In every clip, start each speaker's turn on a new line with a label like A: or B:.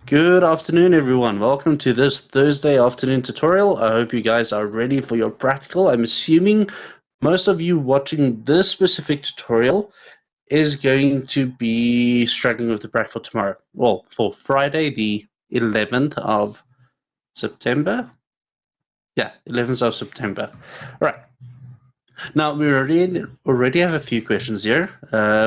A: Good afternoon, everyone. Welcome to this Thursday afternoon tutorial. I hope you guys are ready for your practical. I'm assuming most of you watching this specific tutorial is going to be struggling with the practical tomorrow. Well, for Friday, the 11th of September. Yeah, 11th of September. All right. Now, we already have a few questions here.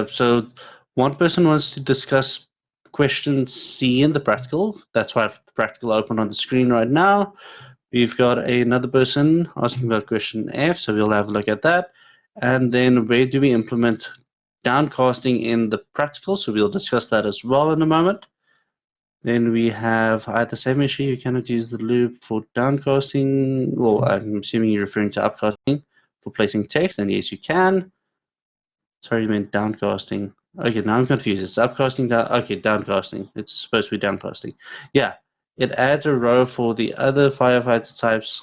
A: So one person wants to discuss question C in the practical. That's why I have the practical open on the screen right now. We've got another person asking about question F, so we'll have a look at that. And then where do we implement downcasting in the practical? So we'll discuss that as well in a moment. Then we have the same issue, you cannot use the loop for downcasting. Well, I'm assuming you're referring to upcasting for placing text, and yes, you can. Sorry, you meant downcasting. Okay, now I'm confused. It's upcasting, okay, downcasting. It's supposed to be downcasting. Yeah, it adds a row for the other firefighter types.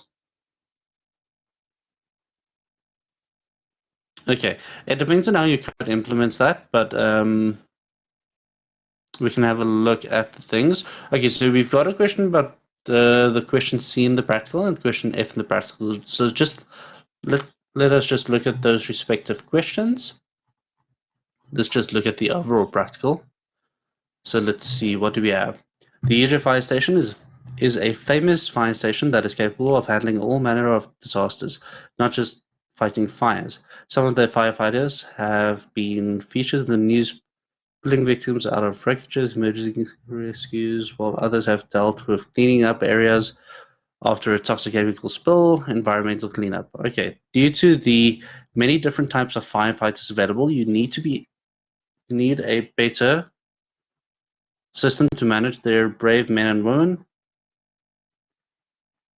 A: Okay, it depends on how your code implements that, but we can have a look at the things. Okay, so we've got a question about the question C in the practical and question F in the practical. So just let us just look at those respective questions. Let's just look at the overall practical. So let's see, what do we have? The Egypt Fire Station is a famous fire station that is capable of handling all manner of disasters, not just fighting fires. Some of their firefighters have been featured in the news, pulling victims out of wreckages, emergency rescues, while others have dealt with cleaning up areas after a toxic chemical spill, environmental cleanup. Okay, due to the many different types of firefighters available, you need a better system to manage their brave men and women.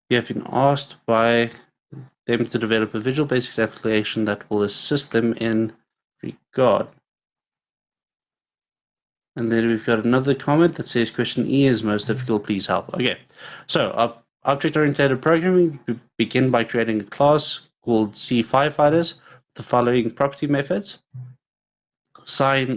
A: You have been asked by them to develop a Visual Basic application that will assist them in regard. And then we've got another comment that says question E is most difficult, please help. Okay, so object-oriented programming, we begin by creating a class called C Firefighters with the following property methods.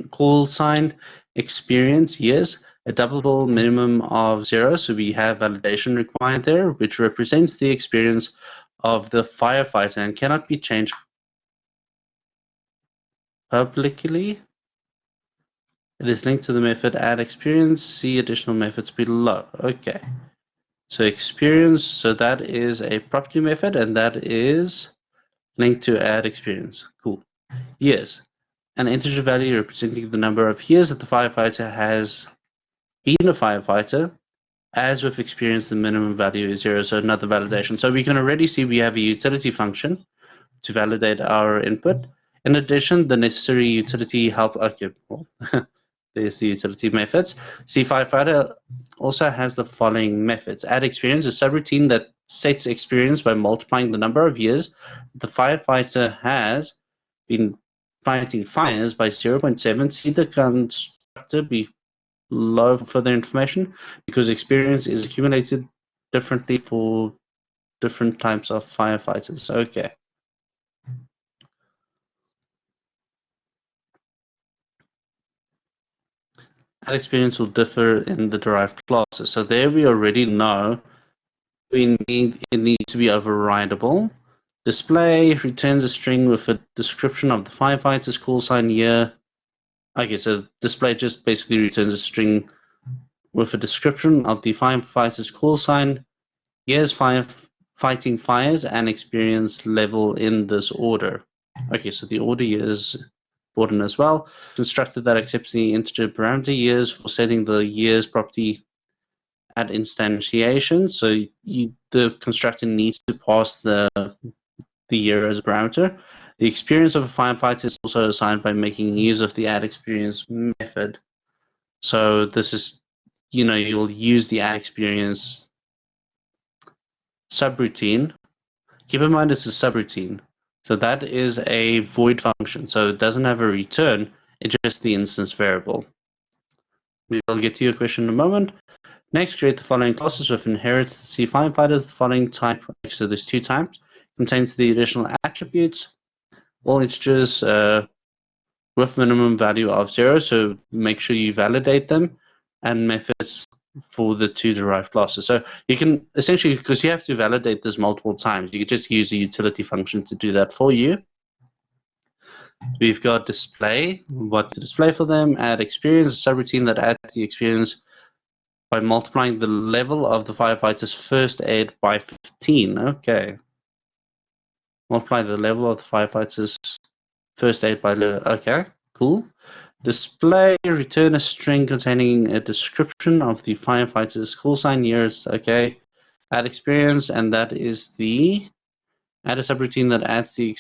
A: Call sign, experience, yes, a double minimum of 0, so we have validation required there, which represents the experience of the firefighter and cannot be changed publicly. It is linked to the method add experience. See additional methods below. Okay, so experience, so that is a property method, and that is linked to add experience. Cool. Yes, an integer value representing the number of years that the firefighter has been a firefighter. As with experience, the minimum value is 0, so another validation. So we can already see we have a utility function to validate our input. In addition, the necessary utility help. Okay, well, there's the utility methods. C Firefighter also has the following methods. Add experience, a subroutine that sets experience by multiplying the number of years the firefighter has been fighting fires by 0.7. See the constructor below for further information, because experience is accumulated differently for different types of firefighters. Okay. That experience will differ in the derived classes. So there we already know it needs to be overridable. Display returns a string with a description of the firefighter's call sign year. Okay, so display just basically returns a string with a description of the firefighter's call sign, years fighting fires, and experience level in this order. Okay, so the order is important as well. Constructor that accepts the integer parameter years for setting the years property at instantiation. So the constructor needs to pass the year as a parameter. The experience of a firefighter is also assigned by making use of the add experience method. So this is, you'll use the add experience subroutine. Keep in mind it's a subroutine. So that is a void function. So it doesn't have a return, it's just the instance variable. We will get to your question in a moment. Next, create the following classes with inherits the C firefighters, the following type, so there's two types, contains the additional attributes, all integers with minimum value of 0, so make sure you validate them, and methods for the two derived classes. So you can essentially, because you have to validate this multiple times, you can just use the utility function to do that for you. We've got display, what to display for them, add experience, a subroutine that adds the experience by multiplying the level of the firefighter's first aid by 15. Okay. Multiply the level of the firefighter's first aid by level. Okay, cool. Display, return a string containing a description of the firefighter's call sign years. Okay. Add experience, and that is the add a subroutine that adds the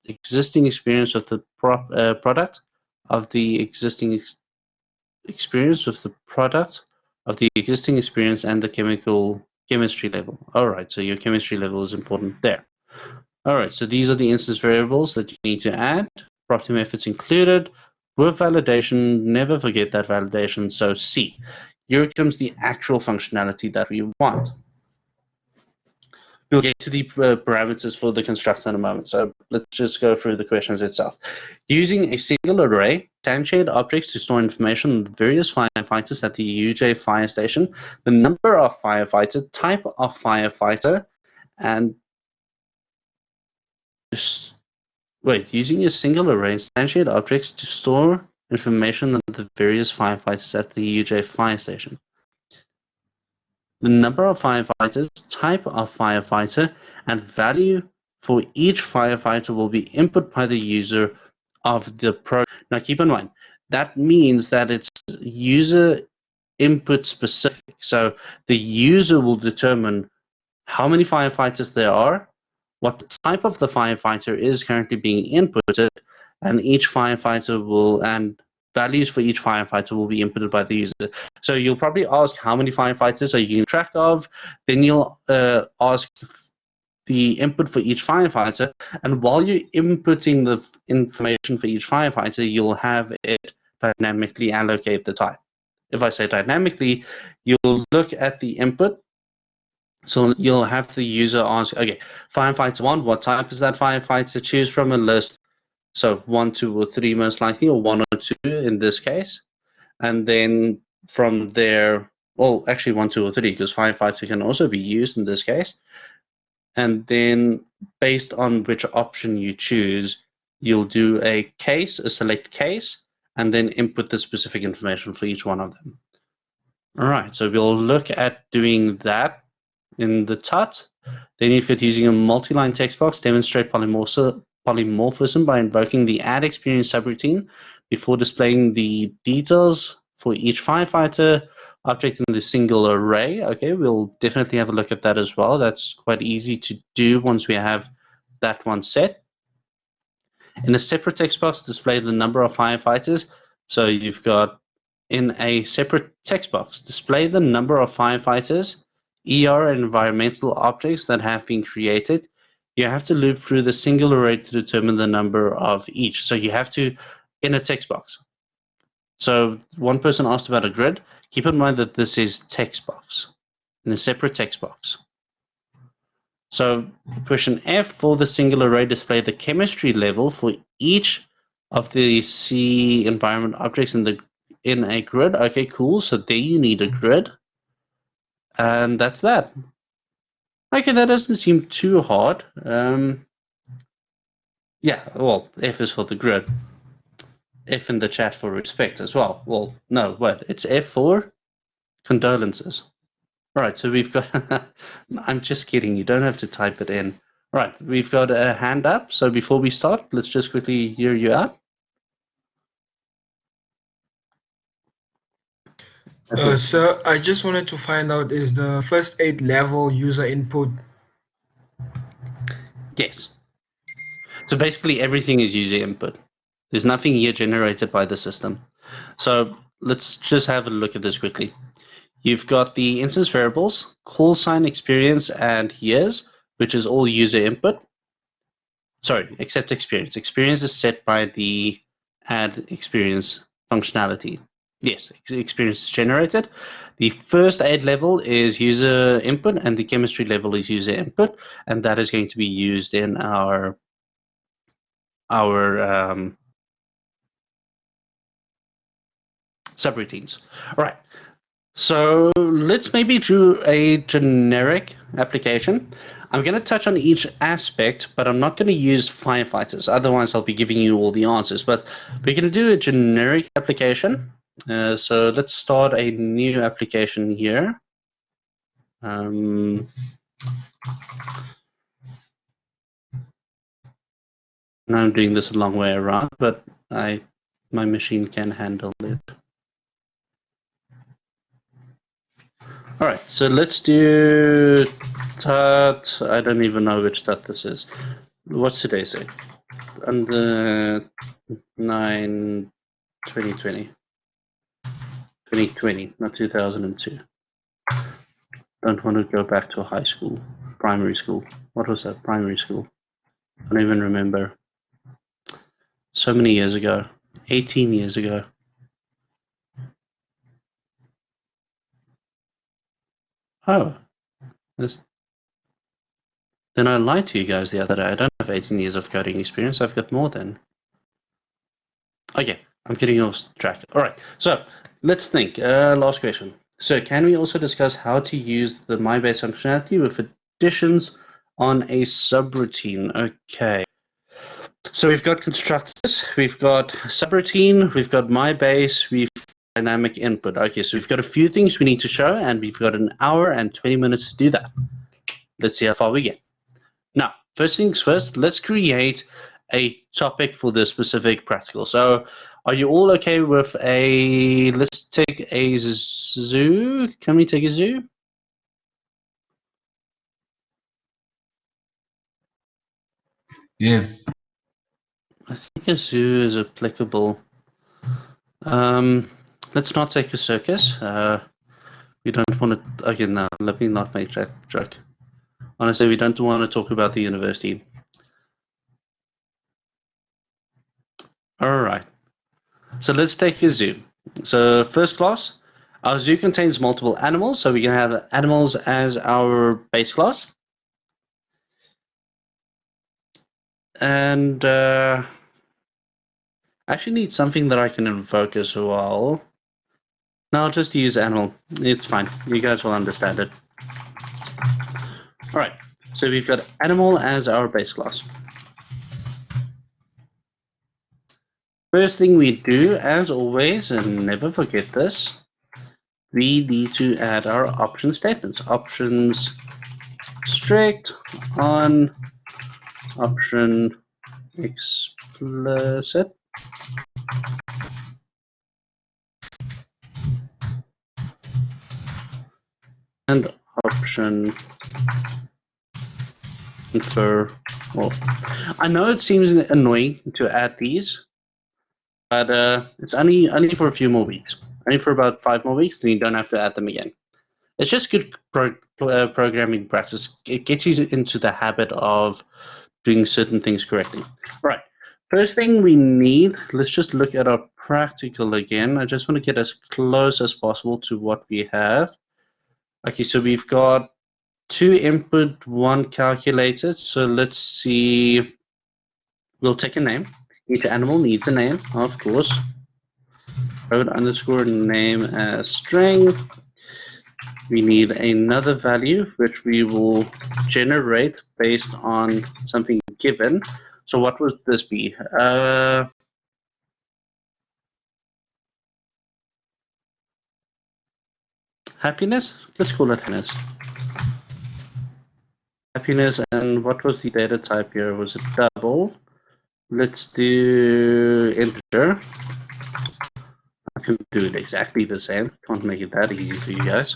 A: existing experience of the product of the existing experience with the product of the existing experience and the chemistry level. All right, so your chemistry level is important there. All right, so these are the instance variables that you need to add. Property methods included. With validation, never forget that validation. So C, here comes the actual functionality that we want. We'll get to the parameters for the constructor in a moment. So let's just go through the questions itself. Using a single array, instantiate objects to store information on the various firefighters at the UJ fire station, the number of firefighter, type of firefighter, and using a single array, instantiate objects to store information on the various firefighters at the UJ fire station. The number of firefighters, type of firefighter, and value for each firefighter will be input by the user of the program. Now keep in mind, that means that it's user input specific. So the user will determine how many firefighters there are, what the type of the firefighter is currently being inputted, and each firefighter will, and values for each firefighter will be inputted by the user. So you'll probably ask how many firefighters are you keeping track of, then you'll ask the input for each firefighter, and while you're inputting the information for each firefighter, you'll have it dynamically allocate the type. If I say dynamically, you'll look at the input. So you'll have the user ask, okay, firefighter 1, what type is that firefighter? Choose from a list. So 1, 2, or 3 most likely, or 1 or 2 in this case. And then from there, well, actually 1, 2, or 3, because firefighter can also be used in this case. And then based on which option you choose, you'll do a case, a select case, and then input the specific information for each one of them. All right, so we'll look at doing that in the TUT. Then if you're using a multi-line text box, demonstrate polymorphism by invoking the add experience subroutine before displaying the details for each firefighter object in the single array. Okay, we'll definitely have a look at that as well. That's quite easy to do once we have that one set. In a separate text box, display the number of firefighters. So you've got in a separate text box, display the number of firefighters, ER and environmental objects that have been created. You have to loop through the single array to determine the number of each. So you have to, in a text box. So one person asked about a grid. Keep in mind that this is text box, in a separate text box. So question F, for the single array, display the chemistry level for each of the C environment objects in a grid. Okay, cool. So there you need a grid. And that's that. Okay, that doesn't seem too hard. Yeah, well, F is for the grid. F in the chat for respect as well. Well, no, what? It's F for condolences. All right, so we've got, I'm just kidding, you don't have to type it in. All right, we've got a hand up. So before we start, let's just quickly hear you out.
B: Sir, I just wanted to find out, is the first aid level user input?
A: Yes. So basically everything is user input. There's nothing here generated by the system. So let's just have a look at this quickly. You've got the instance variables, call sign, experience, and years, which is all user input. Sorry, except experience. Experience is set by the add experience functionality. Yes, experience is generated. The first aid level is user input, and the chemistry level is user input, and that is going to be used in our subroutines. All right. So let's maybe do a generic application. I'm going to touch on each aspect, but I'm not going to use firefighters. Otherwise, I'll be giving you all the answers. But we're going to do a generic application. So let's start a new application here. Now I'm doing this a long way around, but my machine can handle it. All right, so let's do TUT. I don't even know which TUT this is. What's today say? Under 9 2020. 2020, not 2002. Don't want to go back to high school, primary school. What was that? Primary school. I don't even remember. So many years ago. 18 years ago. Oh. Then I lied to you guys the other day. I don't have 18 years of coding experience. I've got more than. Okay, I'm getting off track. All right, so let's think. Last question. So can we also discuss how to use the MyBase functionality with additions on a subroutine? Okay. So we've got constructors, we've got subroutine, we've got MyBase, we've dynamic input. Okay, so we've got a few things we need to show, and we've got an hour and 20 minutes to do that. Let's see how far we get. Now, first things first, let's create a topic for this specific practical. So are you all okay with let's take a zoo. Can we take a zoo?
C: Yes.
A: I think a zoo is applicable. Let's not take a circus. We don't want to, okay, no, let me not make that joke. Honestly, we don't want to talk about the university. All right. So let's take a zoo. So first class, our zoo contains multiple animals, so we can have animals as our base class. And I actually need something that I can invoke as well. No, I'll just use animal. It's fine. You guys will understand it. All right. So we've got animal as our base class. First thing we do, as always, and never forget this, we need to add our option statements. Options strict on option explicit. And option infer. Well, I know it seems annoying to add these, but it's only for a few more weeks. Only for about 5 more weeks, then you don't have to add them again. It's just good programming practice. It gets you into the habit of doing certain things correctly. All right. First thing we need, let's just look at our practical again. I just want to get as close as possible to what we have. Okay, so we've got 2 input, 1 calculated. So let's see. We'll take a name. Each animal needs a name, of course. Code underscore name as string. We need another value, which we will generate based on something given. So what would this be? Happiness? Let's call it happiness. Happiness, and what was the data type here? Was it double? Let's do integer. I can do it exactly the same. Can't make it that easy for you guys.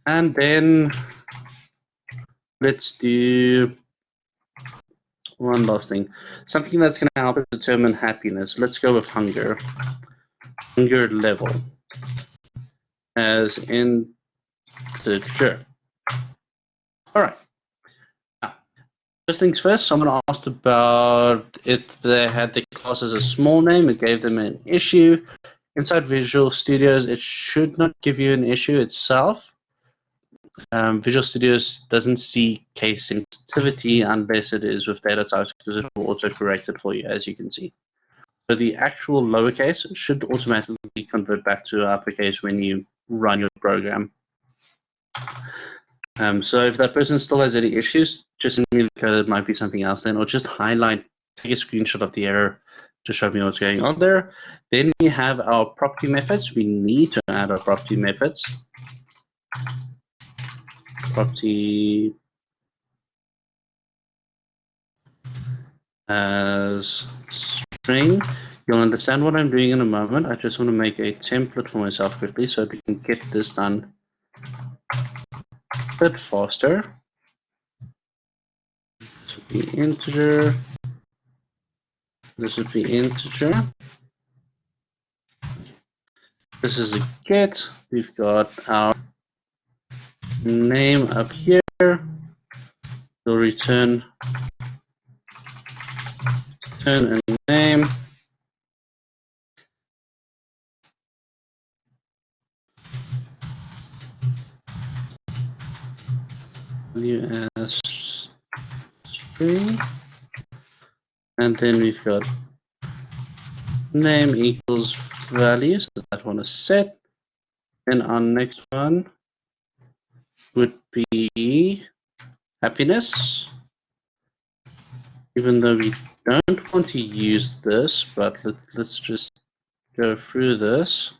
A: And then let's do one last thing. Something that's going to help us determine happiness. Let's go with hunger. Hunger level as integer. All right. Now, first things first, someone asked about if they had the class as a small name, it gave them an issue. Inside Visual Studios, it should not give you an issue itself. Visual Studios doesn't see case sensitivity unless it is with data types, because it will auto correct it for you, as you can see. So the actual lowercase should automatically convert back to uppercase when you run your program. So if that person still has any issues, just send me the code. It might be something else then, or just highlight, take a screenshot of the error to show me what's going on there. Then we have our property methods. We need to add our property methods. Property as string. You'll understand what I'm doing in a moment. I just want to make a template for myself quickly so we can get this done a bit faster. This would be integer. This would be integer. This is a get. We've got our name up here. We'll return a name. Value as string. And then we've got name equals value, so that one is set. Then our next one would be happiness. Even though we don't want to use this, but let's just go through this.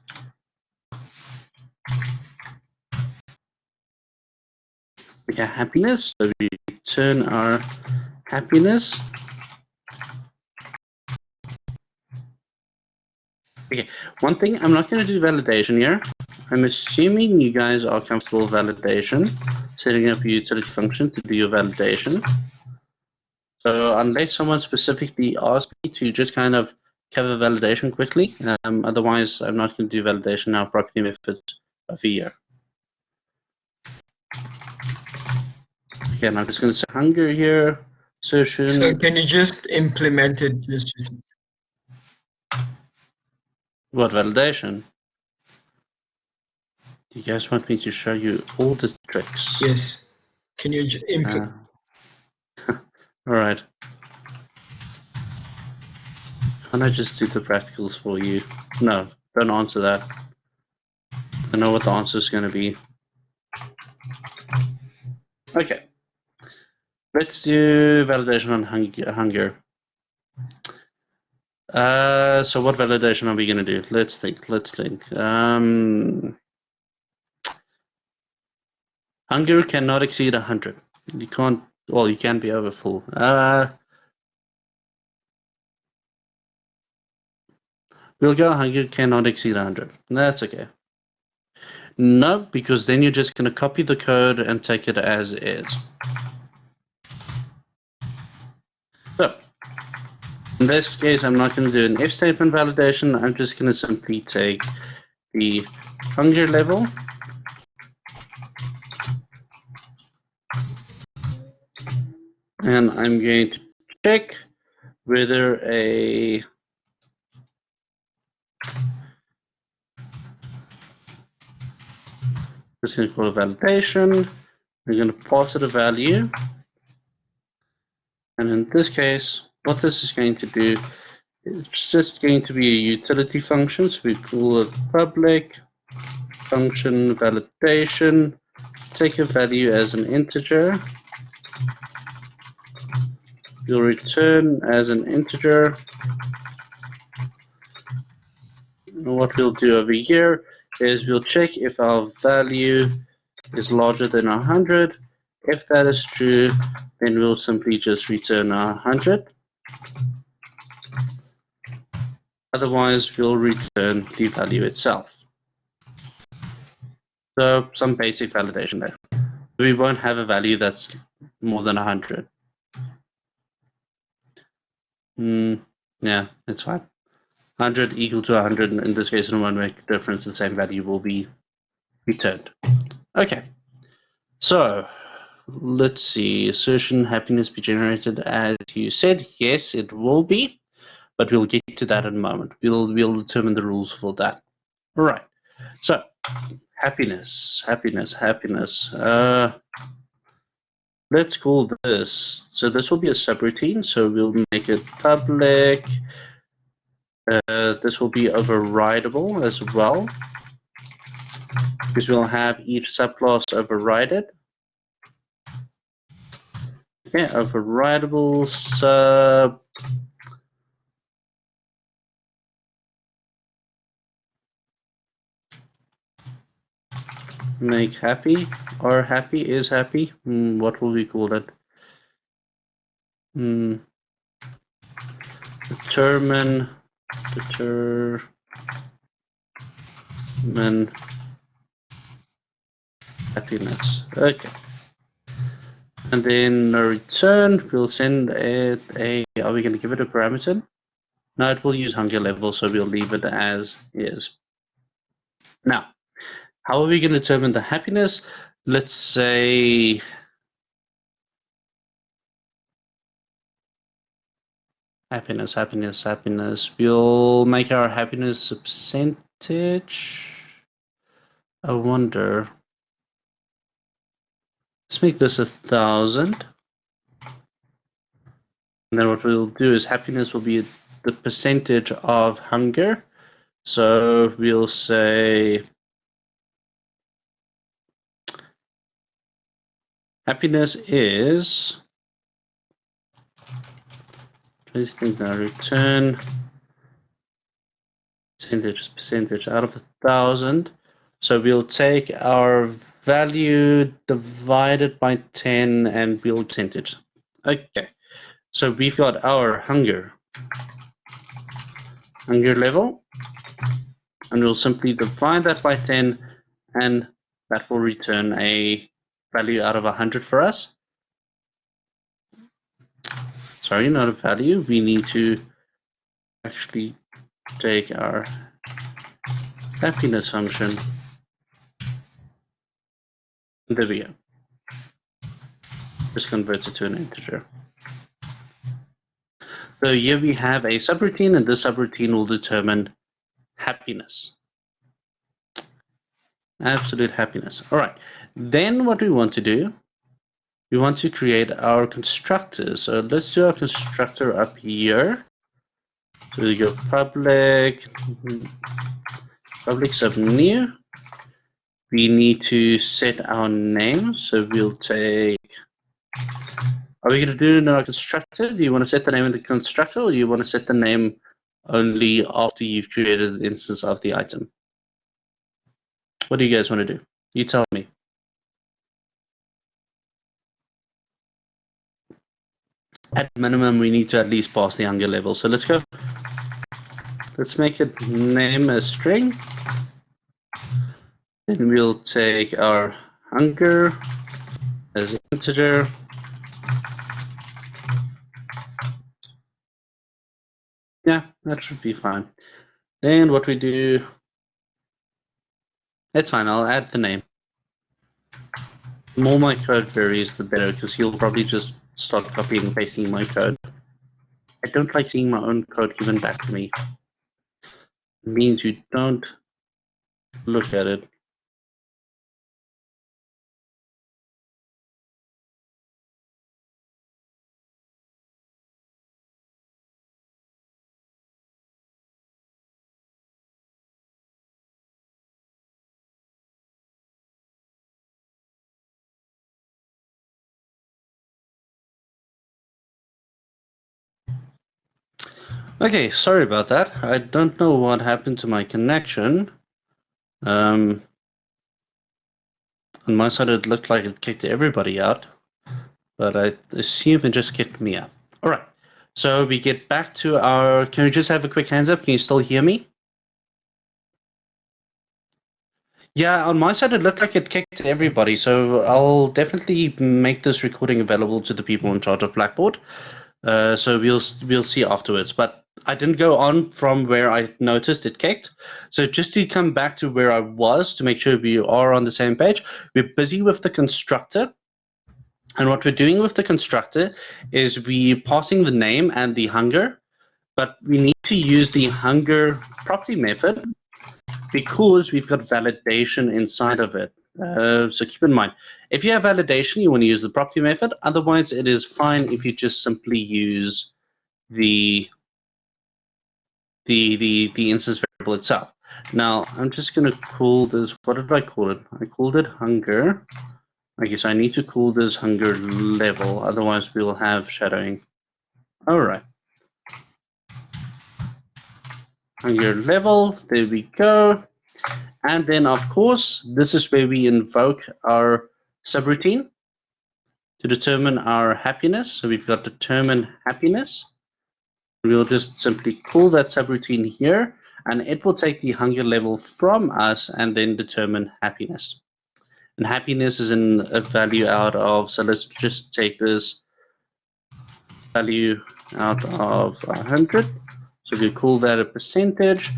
A: Okay, happiness, so we return our happiness. Okay, one thing, I'm not going to do validation here. I'm assuming you guys are comfortable with validation, setting up a utility function to do your validation. So unless someone specifically asks me to just kind of cover validation quickly, otherwise I'm not going to do validation now, property methods of a year. Okay, and I'm just going to say hunger here, assertion.
B: So can you just implement it? Just
A: What validation? Do you guys want me to show you all the tricks?
B: yes. Can you implement?
A: All right. Can't I just do the practicals for you? No, don't answer that. I know what the answer is going to be. Okay. Let's do validation on hunger. So what validation are we going to do? Let's think. Hunger cannot exceed 100. You can't, well, you can be over full. We'll go hunger cannot exceed 100. That's okay. No, because then you're just going to copy the code and take it as is. So, in this case, I'm not going to do an if statement validation. I'm just going to simply take the hunger level and I'm going to check whether a just going to call a validation. We're going to pass it a value. And in this case, what this is going to do, it's just going to be a utility function. So we call it public function validation. Take a value as an integer. You'll return as an integer. And what we'll do over here is we'll check if our value is larger than 100. If that is true, then we'll simply just return 100. Otherwise, we'll return the value itself. So some basic validation there. We won't have a value that's more than 100. Yeah, it's fine. 100 equal to 100, in this case, it won't make a difference. The same value will be returned. Okay, so let's see. Assertion happiness be generated as you said. Yes, it will be, but we'll get to that in a moment. We'll determine the rules for that. All right. So happiness. Let's call this. So this will be a subroutine. So we'll make it public. This will be overridable as well. because we'll have each subclass overrided. Okay, overridable sub make happy or happy is happy. What will we call it? Determine happiness. Okay. And then a return, we'll send it a, are we going to give it a parameter? No, it will use hunger level, so we'll leave it as is. Now, how are we going to determine the happiness? Let's say happiness. We'll make our happiness a percentage. I wonder. Let's make this 1,000. And then what we'll do is happiness will be the percentage of hunger. So we'll say happiness is, please think now, return percentage out of 1,000. So we'll take our value divided by 10 and we'll percentage. Okay, so we've got our hunger level, and we'll simply divide that by 10, and that will return a value out of 100 for us. Sorry, not a value. We need to actually take our happiness function. There we go. Just convert it to an integer. So here we have a subroutine, and this subroutine will determine happiness. Absolute happiness. All right. Then what we want to do, we want to create our constructor. So let's do our constructor up here. So we go public sub new. We need to set our name. So we'll take, are we going to do it in our constructor? Do you want to set the name in the constructor, or do you want to set the name only after you've created the instance of the item? What do you guys want to do? You tell me. At minimum, we need to at least pass the hunger level. So let's go. Let's make it name a string. Then we'll take our hunger as an integer. Yeah, that should be fine. Then what we do, that's fine, I'll add the name. The more my code varies, the better, because he'll probably just start copying and pasting my code. I don't like seeing my own code given back to me. It means you don't look at it. Okay, sorry about that. I don't know what happened to my connection. On my side, it looked like it kicked everybody out, but I assume it just kicked me out. All right, so we get back to our, can we just have a quick hands up? Can you still hear me? Yeah, on my side, it looked like it kicked everybody, so I'll definitely make this recording available to the people in charge of Blackboard. So we'll see afterwards, but I didn't go on from where I noticed it kicked. So just to come back to where I was to make sure we are on the same page, we're busy with the constructor. And what we're doing with the constructor is we're passing the name and the hunger, but we need to use the hunger property method because we've got validation inside of it. So keep in mind, if you have validation, you want to use the property method. Otherwise, it is fine if you just simply use the instance variable itself. Now, I'm just going to call this, what did I call it? I called it hunger. Okay, so I need to call this hunger level, otherwise we'll have shadowing. All right. Hunger level, there we go. And then, of course, this is where we invoke our subroutine to determine our happiness. So we've got determine happiness. We'll just simply call that subroutine here, and it will take the hunger level from us and then determine happiness. And happiness is in a value out of, so let's just take this value out of 100. So we call that a percentage,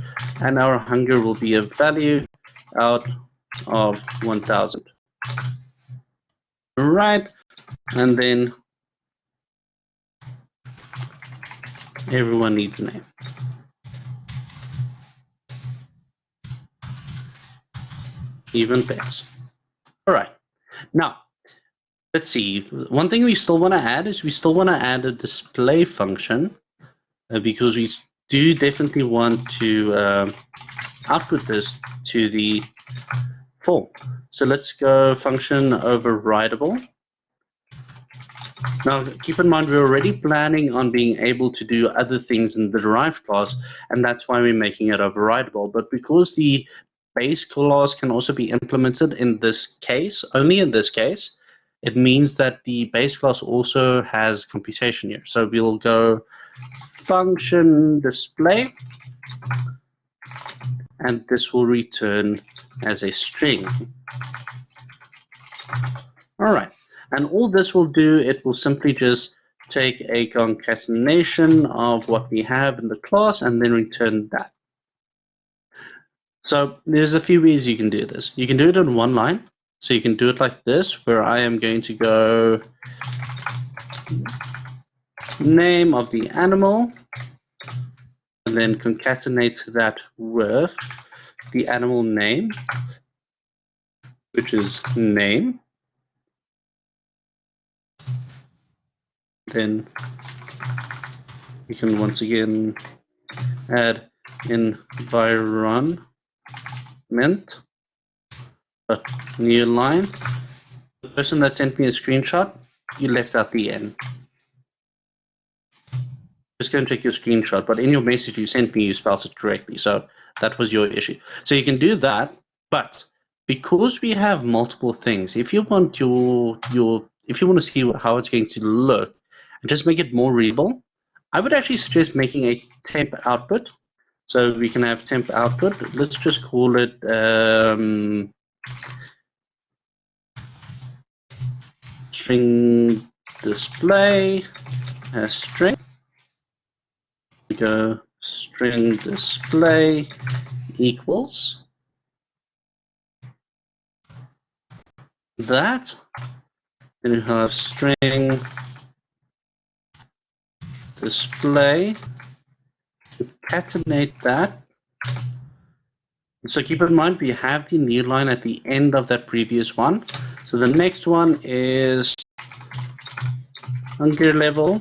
A: and our hunger will be a value out of 1000. Right, and then everyone needs a name. Even pets. All right, now let's see. One thing we still want to add is we still want to add a display function because we do definitely want to output this to the form. So let's go function overridable. Now, keep in mind, we're already planning on being able to do other things in the derived class, and that's why we're making it overridable. But because the base class can also be implemented in this case, only in this case, it means that the base class also has computation here. So we'll go function display, and this will return as a string. All right. And all this will do, it will simply just take a concatenation of what we have in the class and then return that. So there's a few ways you can do this. You can do it in one line. So you can do it like this, where I am going to go name of the animal and then concatenate that with the animal name, which is name. Then we can once again add environment, but new line. The person that sent me a screenshot, you left out the N. Just go and check your screenshot, but in your message you sent me, you spelled it correctly. So that was your issue. So you can do that, but because we have multiple things, if you want if you want to see how it's going to look, and just make it more readable, I would actually suggest making a temp output. So we can have temp output. Let's just call it string display string. We go string display equals that. Then we have string display, concatenate that. So keep in mind, we have the new line at the end of that previous one. So the next one is hunger level.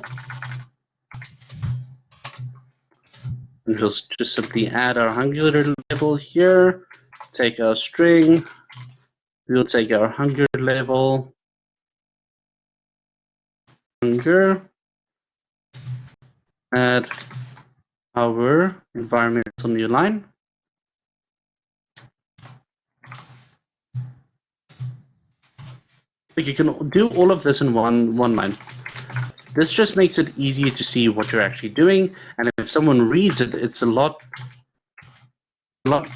A: And we'll just simply add our hunger level here, take our string, we'll take our hunger level, hunger, add our environmental new line. You can do all of this in one line. This just makes it easier to see what you're actually doing, and if someone reads it, it's a lot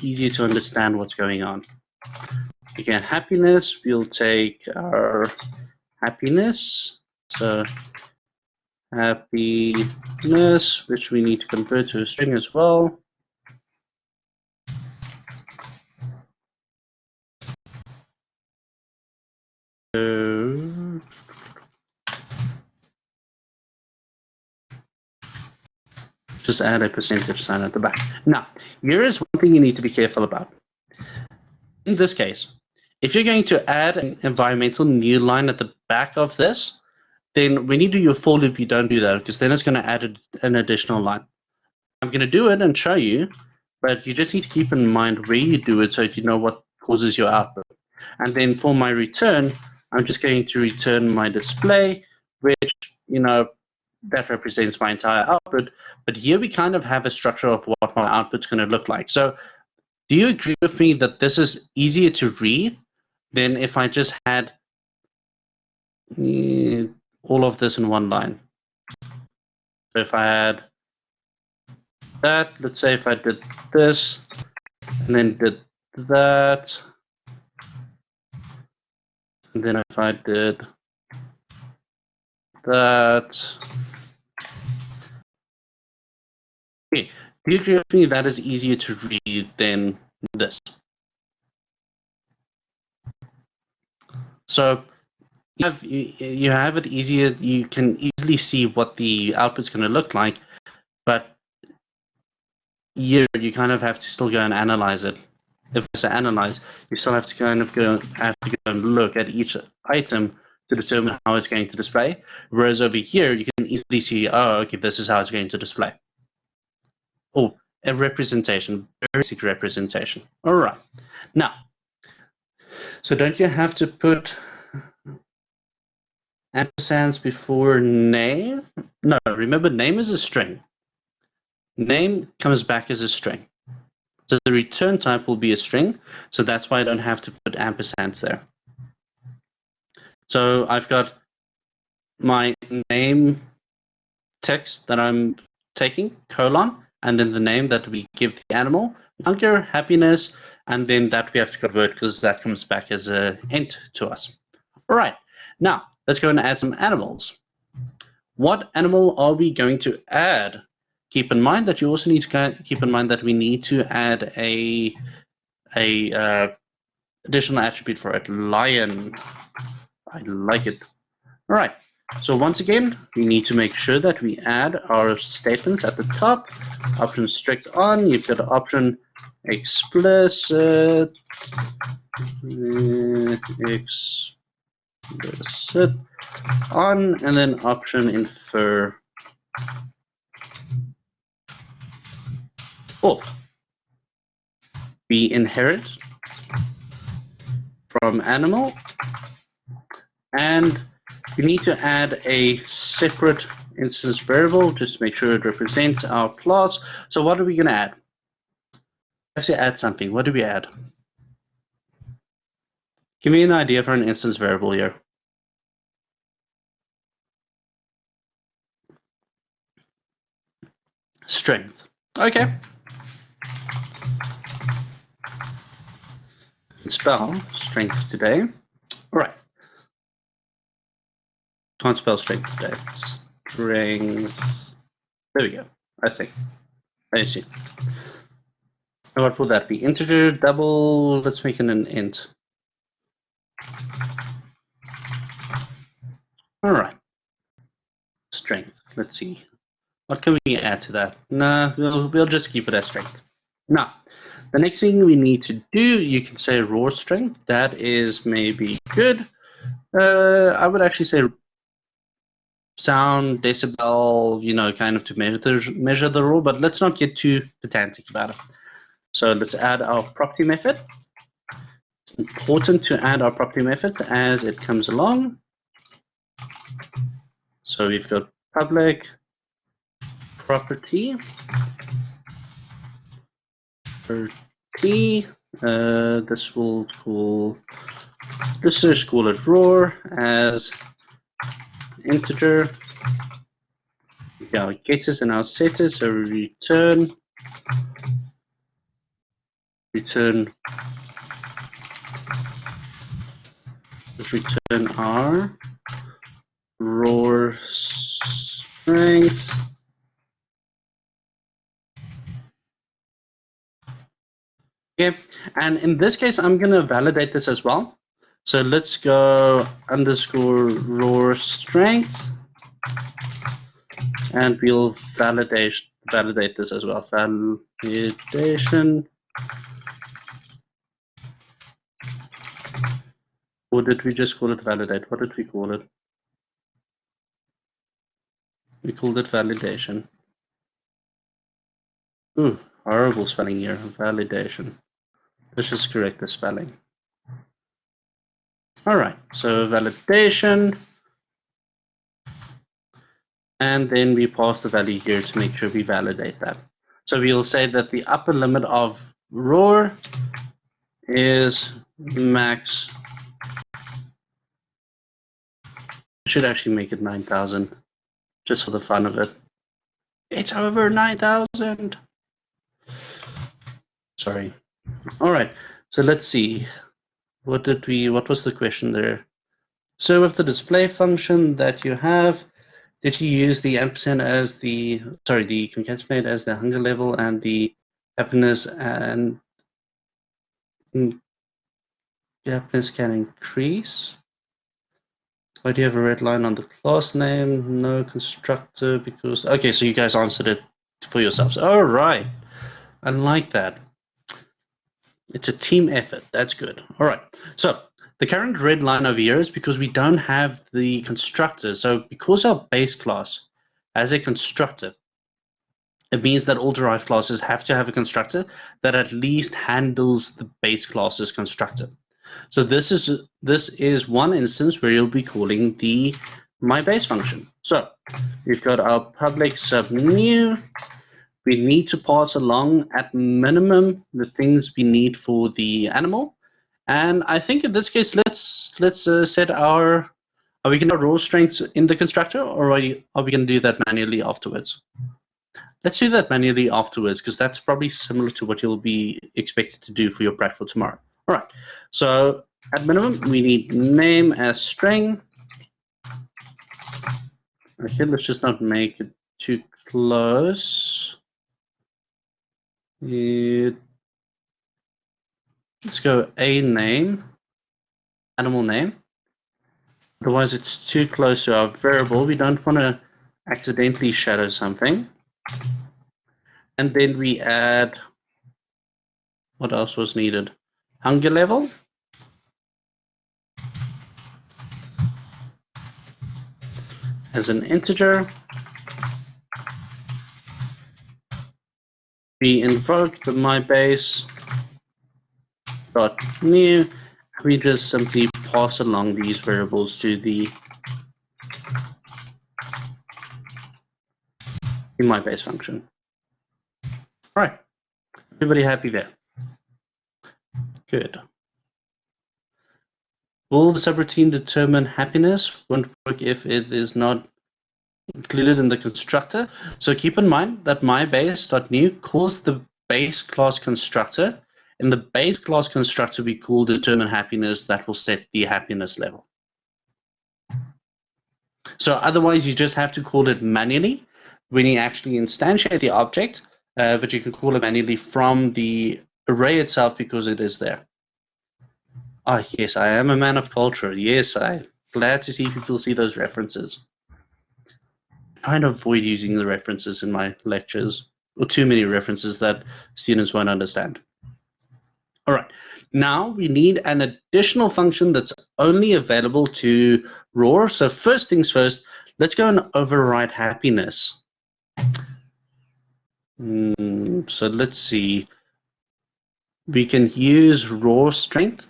A: easier to understand what's going on. Again, happiness, we'll take our happiness, so happiness, which we need to convert to a string as well. Just add a percentage sign at the back. Now, here is one thing you need to be careful about. In this case, if you're going to add an environmental new line at the back of this, then when you do your for loop, you don't do that, because then it's going to add an additional line. I'm going to do it and show you, but you just need to keep in mind where you do it so you know what causes your output. And then for my return, I'm just going to return my display, which, that represents my entire output. But here we kind of have a structure of what my output's going to look like. So do you agree with me that this is easier to read than if I just had all of this in one line? So if I had that, let's say if I did this and then did that, and then if I did that, okay, do you agree with me that is easier to read than this? So you have it easier, you can easily see what the output's going to look like, but you kind of have to still go and analyze it. If it's to analyze, you still have to go and look at each item to determine how it's going to display. Whereas over here, you can easily see, oh, okay, this is how it's going to display. Oh, a representation, basic representation. All right. Now, so don't you have to put ampersands before name? No, remember, name is a string. Name comes back as a string. So the return type will be a string. So that's why I don't have to put ampersands there. So I've got my name text that I'm taking, colon, and then the name that we give the animal, hunger, happiness, and then that we have to convert because that comes back as an int to us. All right, now let's go and add some animals. What animal are we going to add? Keep in mind that you also need to keep in mind that we need to add a additional attribute for it, lion. I like it. All right. So once again, we need to make sure that we add our statements at the top. Option strict on. You've got option explicit, explicit on, and then option infer off. We inherit from animal, and we need to add a separate instance variable just to make sure it represents our class. So what are we going to add? We have to add something. What do we add? Give me an idea for an instance variable here. Strength. Okay. Spell strength today. All right. Can't spell strength today. Strength. There we go. I think. I see. And what will that be? Integer, double. Let's make it an int. All right. Strength. Let's see. What can we add to that? Nah, we'll just keep it as strength. Now, the next thing we need to do, you can say raw strength. That is maybe good. I would actually say sound, decibel, kind of to measure the raw, but let's not get too pedantic about it. So let's add our property method. It's important to add our property method as it comes along. So we've got public property. This will call, let's just call it raw as integer. Our getters and our setters, so return our raw strength. Okay, and in this case, I'm going to validate this as well. So let's go underscore raw strength, and we'll validate this as well. Validation. Or did we just call it validate? What did we call it? We called it validation. Ooh, horrible spelling here. Validation. Let's just correct the spelling. All right, so validation. And then we pass the value here to make sure we validate that. So we'll say that the upper limit of roar is max. I should actually make it 9,000 just for the fun of it. It's over 9,000. Sorry. All right. So let's see. What was the question there? So with the display function that you have, did you use the ampersand as the concatenate as the hunger level and the happiness and happiness can increase? Why do you have a red line on the class name? No constructor because okay, so you guys answered it for yourselves. All right, I like that. It's a team effort. That's good. All right. So the current red line over here is because we don't have the constructor. So because our base class has a constructor, it means that all derived classes have to have a constructor that at least handles the base class's constructor. So this is one instance where you'll be calling the myBase function. So we've got our public sub new. We need to pass along at minimum the things we need for the animal, and I think in this case let's set our. Are we going to raw strengths in the constructor, or are we going to do that manually afterwards? Let's do that manually afterwards because that's probably similar to what you'll be expected to do for your prac for tomorrow. All right. So at minimum we need name as string. Okay, let's just not make it too close. Let's go a name, animal name. Otherwise, it's too close to our variable. We don't want to accidentally shadow something. And then we add, what else was needed? Hunger level. As an integer. We invoke the myBase dot new. We just simply pass along these variables to the myBase function. All right, everybody happy there? Good. Will the subroutine determine happiness? Won't work if it is not included in the constructor. So keep in mind that myBase.new calls the base class constructor. In the base class constructor, we call determine happiness that will set the happiness level. So otherwise, you just have to call it manually when you actually instantiate the object, but you can call it manually from the array itself because it is there. Ah, yes, I am a man of culture. Yes, I'm glad to see people see those references. Trying to avoid using the references in my lectures, or too many references that students won't understand. All right, now we need an additional function that's only available to roar. So first things first, let's go and override happiness. So let's see. We can use raw strength.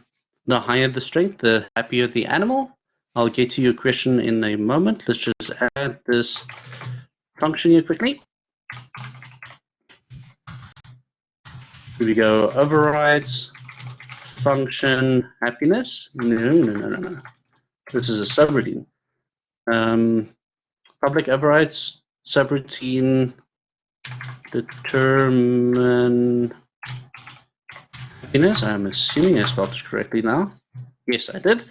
A: The higher the strength, the happier the animal. I'll get to your question in a moment. Let's just add this function here quickly. Here we go, overrides function happiness. No. This is a subroutine. Public overrides subroutine determine happiness. I'm assuming I spelled it correctly now. Yes, I did.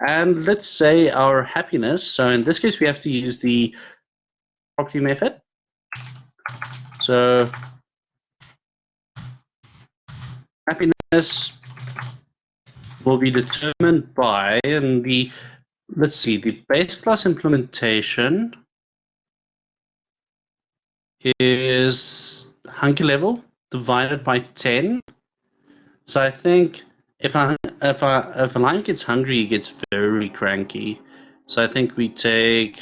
A: And let's say our happiness. So in this case, we have to use the property method. So happiness will be determined by, and the, let's see, the base class implementation is hunger level divided by 10. So I think if a lion gets hungry, he gets very cranky. So I think we take,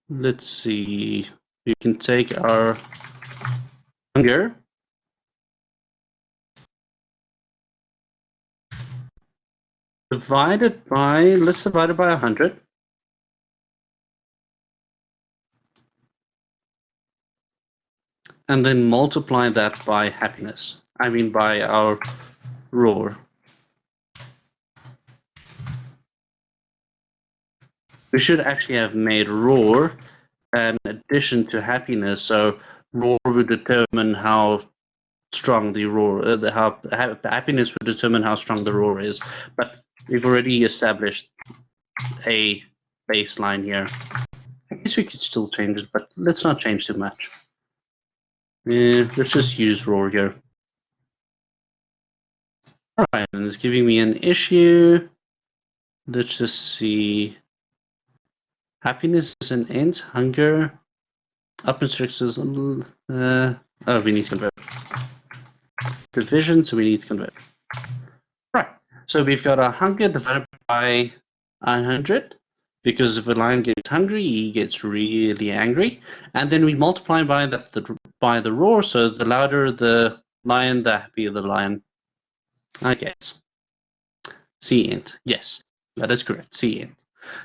A: let's see, we can take our hunger divided by, let's divide it by 100. And then multiply that by happiness. I mean by our roar. We should actually have made roar an addition to happiness, so roar would determine how strong the roar, happiness would determine how strong the roar is. But we've already established a baseline here. I guess we could still change it, but let's not change too much. Let's just use roar here. All right, and it's giving me an issue. Let's just see. Happiness is an int. Hunger. Up restrictions. Oh, we need to convert. Division, so we need to convert. Right. So we've got our hunger divided by 100. Because if a lion gets hungry, he gets really angry. And then we multiply by the roar. So the louder the lion, the happier the lion. I guess. C int. Yes, that is correct. C int.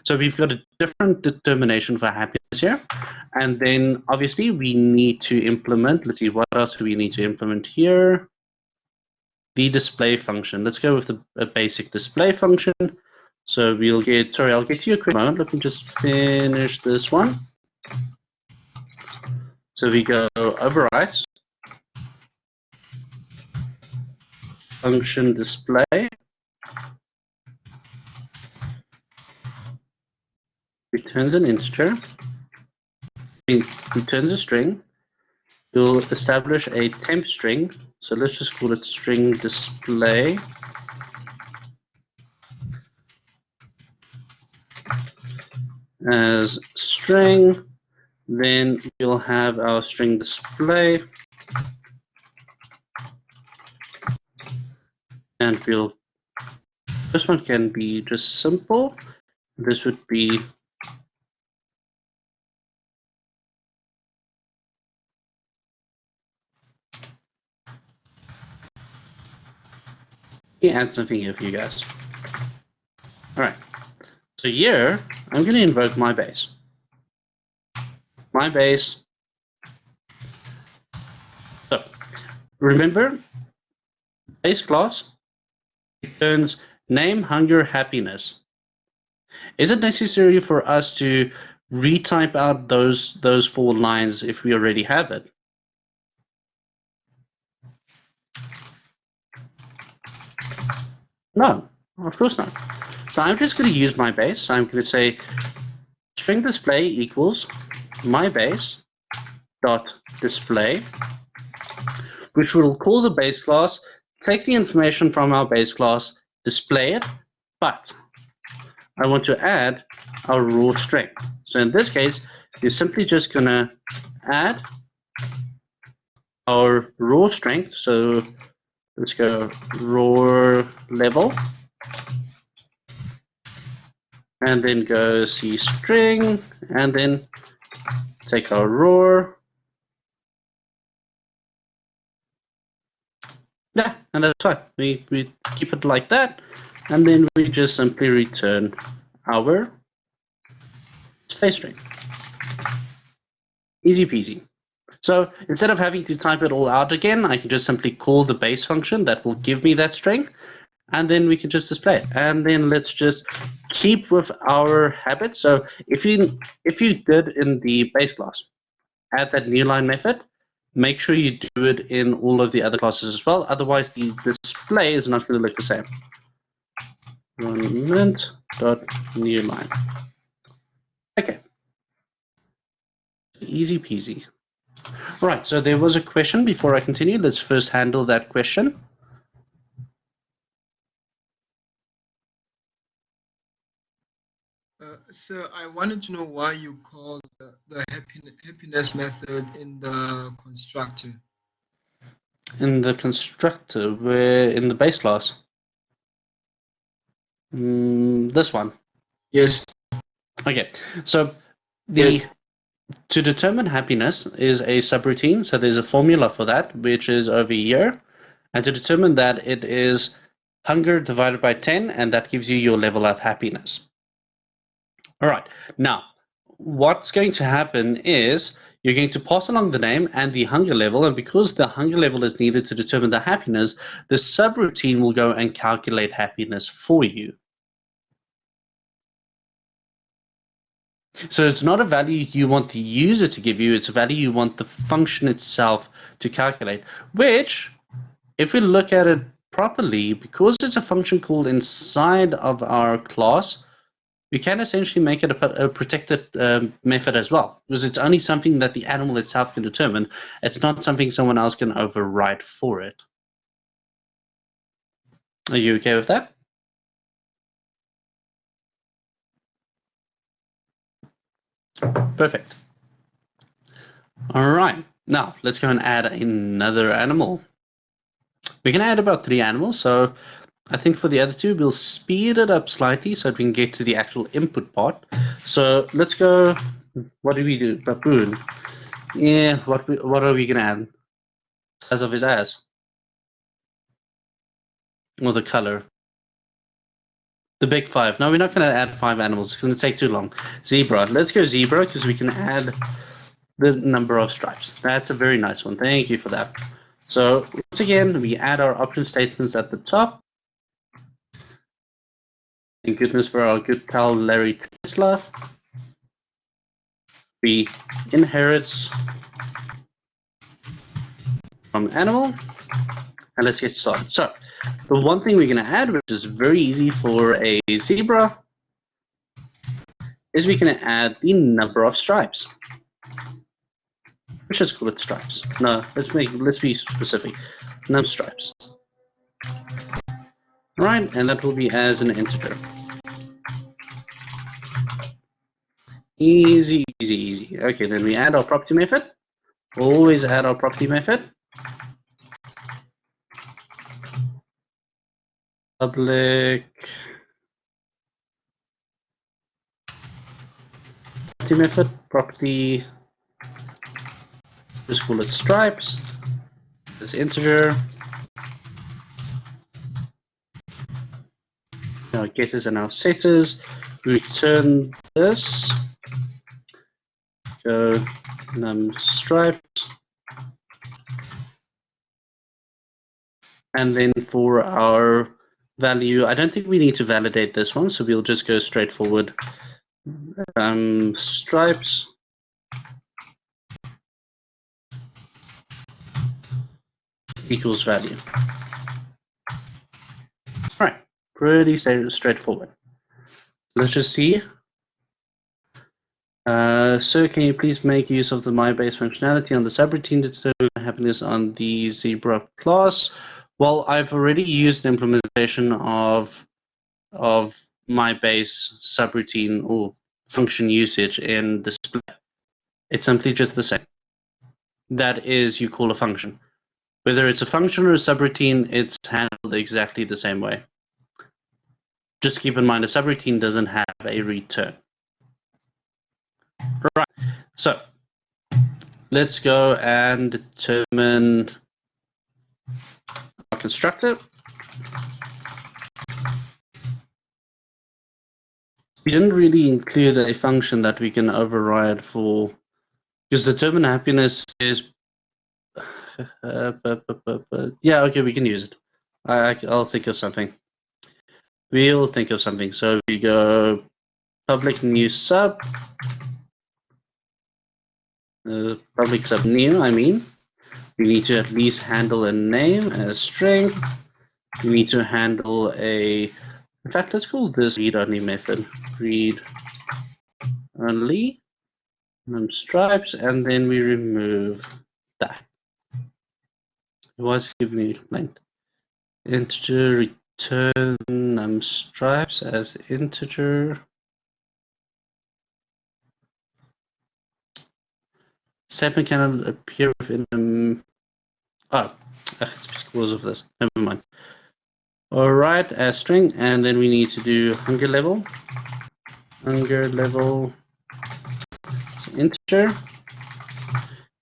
A: So we've got a different determination for happiness here. And then obviously we need to implement, let's see, what else do we need to implement here? The display function. Let's go with a basic display function. So we'll get, sorry, I'll get you a quick moment. Let me just finish this one. So we go overwrite function display. Returns an integer, returns a string. We'll establish a temp string. So let's just call it string display. As string, then we'll have our string display. And this one can be just simple. This would be add something here for you guys. All right. So here, I'm going to invoke my base. My base. So remember, base class returns name, hunger, happiness. Is it necessary for us to retype out those 4 lines if we already have it? No, of course not. So I'm just going to use my base. So I'm going to say string display equals my base dot display, which will call the base class, take the information from our base class, display it, but I want to add our raw string. So in this case, you're simply just going to add our raw string. So let's go raw level, and then go C string, and then take our roar. Yeah, and that's fine. We keep it like that, and then we just simply return our display string. Easy peasy. So instead of having to type it all out again, I can just simply call the base function that will give me that string, and then we can just display it. And then let's just keep with our habit. So if you did in the base class, add that new line method, make sure you do it in all of the other classes as well. Otherwise, the display is not going to look the same. Mint.new line. Okay. Easy peasy. Right, so there was a question before I continue. Let's first handle that question.
B: Sir, I wanted to know why you called the happiness method in the constructor.
A: In the constructor, where in the base class? This one.
B: Yes.
A: Okay, so the To determine happiness is a subroutine, so there's a formula for that, which is over here. And to determine that, it is hunger divided by 10, and that gives you your level of happiness. All right, now, what's going to happen is you're going to pass along the name and the hunger level, and because the hunger level is needed to determine the happiness, the subroutine will go and calculate happiness for you. So it's not a value you want the user to give you, it's a value you want the function itself to calculate, which, if we look at it properly, because it's a function called inside of our class, we can essentially make it a protected method as well, because it's only something that the animal itself can determine. It's not something someone else can override for it. Are you okay with that? Perfect. All right, now let's go and add another animal. We can add about 3 animals, so I think for the other 2, we'll speed it up slightly so that we can get to the actual input part. So let's go, what do we do? Baboon. Yeah, what are we going to add? Size of his ass. Or the color. The big 5. No, we're not going to add 5 animals. It's going to take too long. Zebra. Let's go zebra because we can add the number of stripes. That's a very nice one. Thank you for that. So once again, we add our option statements at the top. Thank goodness for our good pal Larry Tesla. We inherits from animal. And let's get started. So the one thing we're going to add, which is very easy for a zebra, is we can add the number of stripes. Let's just call it stripes. No, let's be specific. Number of stripes. Right, and that will be as an integer. Easy, easy, easy. Okay, then we add our property method. Always add our property method. Public property method, property, just call it stripes, this integer. Our getters and our setters. We return this. Go num stripes. And then for our value, I don't think we need to validate this one, so we'll just go straight forward. Stripes equals value. All right, pretty straightforward. Let's just see. Sir, can you please make use of the MyBase functionality on the subroutine to determine happiness on the Zebra class? Well, I've already used implementation of MyBase subroutine or function usage in display. It's simply just the same. That is, you call a function. Whether it's a function or a subroutine, it's handled exactly the same way. Just keep in mind a subroutine doesn't have a return. Right, so let's go and determine our constructor. We didn't really include a function that we can override for, because determine happiness is, yeah, okay, we can use it. I'll think of something. We'll think of something. So we go public new sub. Public sub new, I mean. We need to at least handle a name as string. We need to handle a, in fact, let's call this read only method. Read only stripes, and then we remove that. It was giving me a complaint. Integer return stripes as integer. Statement cannot appear within the. Oh, it's because of this. Never mind. All right, as string, and then we need to do hunger level. Hunger level integer.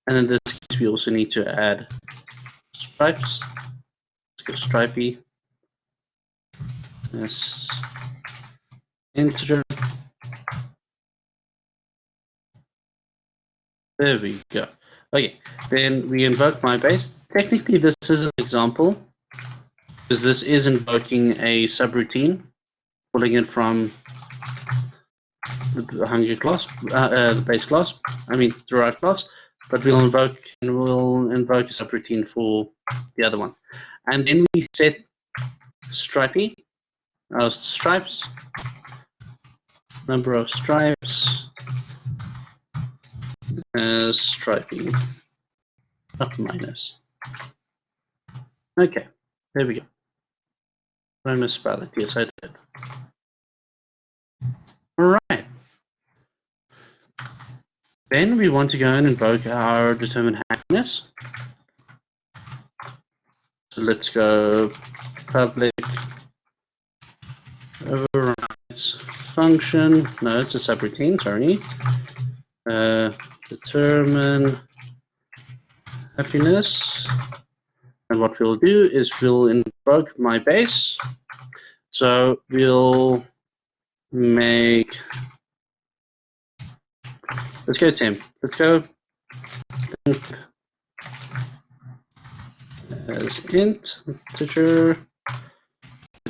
A: And in this case, we also need to add stripes. Let's go stripey. Yes. Integer. There we go. Okay, then we invoke MyBase. Technically, this is an example, because this is invoking a subroutine, pulling it from the Hungry class, the base class. I mean derived class. But we'll invoke a subroutine for the other one, and then we set stripey, stripes, number of stripes as stripey, not minus. Okay, there we go. I misspelled it. Yes, I did. All right. Then we want to go and invoke our determine happiness. So let's go public overrides function. No, it's a subroutine, sorry. Determine happiness. And what we'll do is we'll invoke MyBase. So we'll make, let's go temp. Let's go as int integer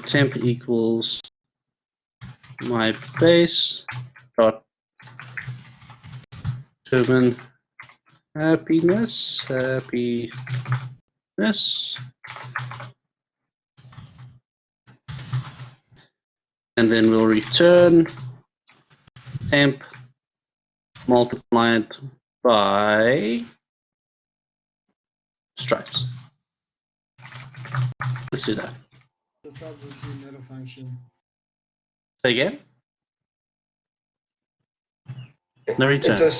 A: temp equals MyBase dot determine happiness, and then we'll return temp, multiply it by stripes. Let's do that.
B: The subroutine, not a function.
A: Say again? No return.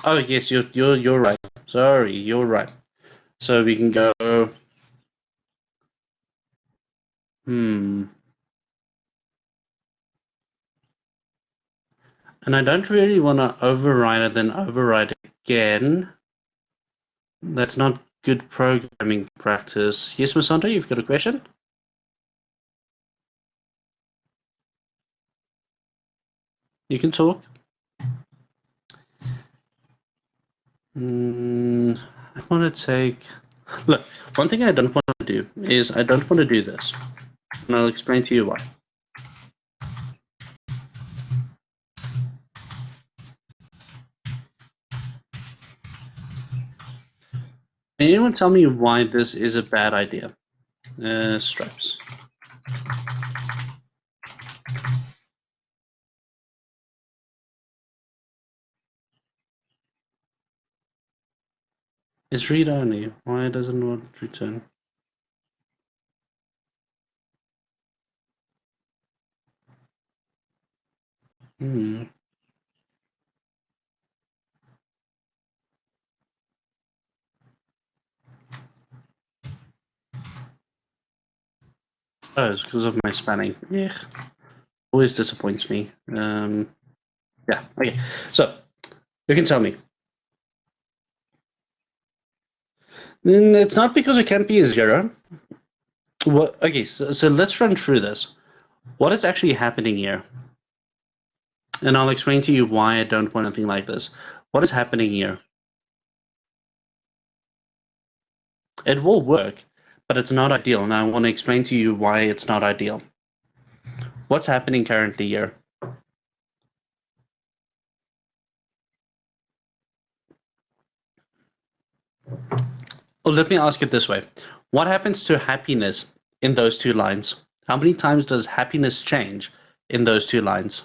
A: Oh yes, you're right. Sorry, you're right. So we can go. And I don't really want to override it, then override again. That's not good programming practice. Yes, Masandra, you've got a question? You can talk. I want to take. Look, one thing I don't want to do is I don't want to do this. And I'll explain to you why. Can anyone tell me why this is a bad idea? Stripes. It's read only. Why doesn't it want return? Oh, it's because of my spanning. Yeah, always disappoints me. Yeah, okay. So, you can tell me. Then it's not because it can't be a 0. What? Okay, so let's run through this. What is actually happening here? And I'll explain to you why I don't want anything like this. What is happening here? It will work, but it's not ideal. And I want to explain to you why it's not ideal. What's happening currently here? Well, let me ask it this way. What happens to happiness in those two lines? How many times does happiness change in those two lines?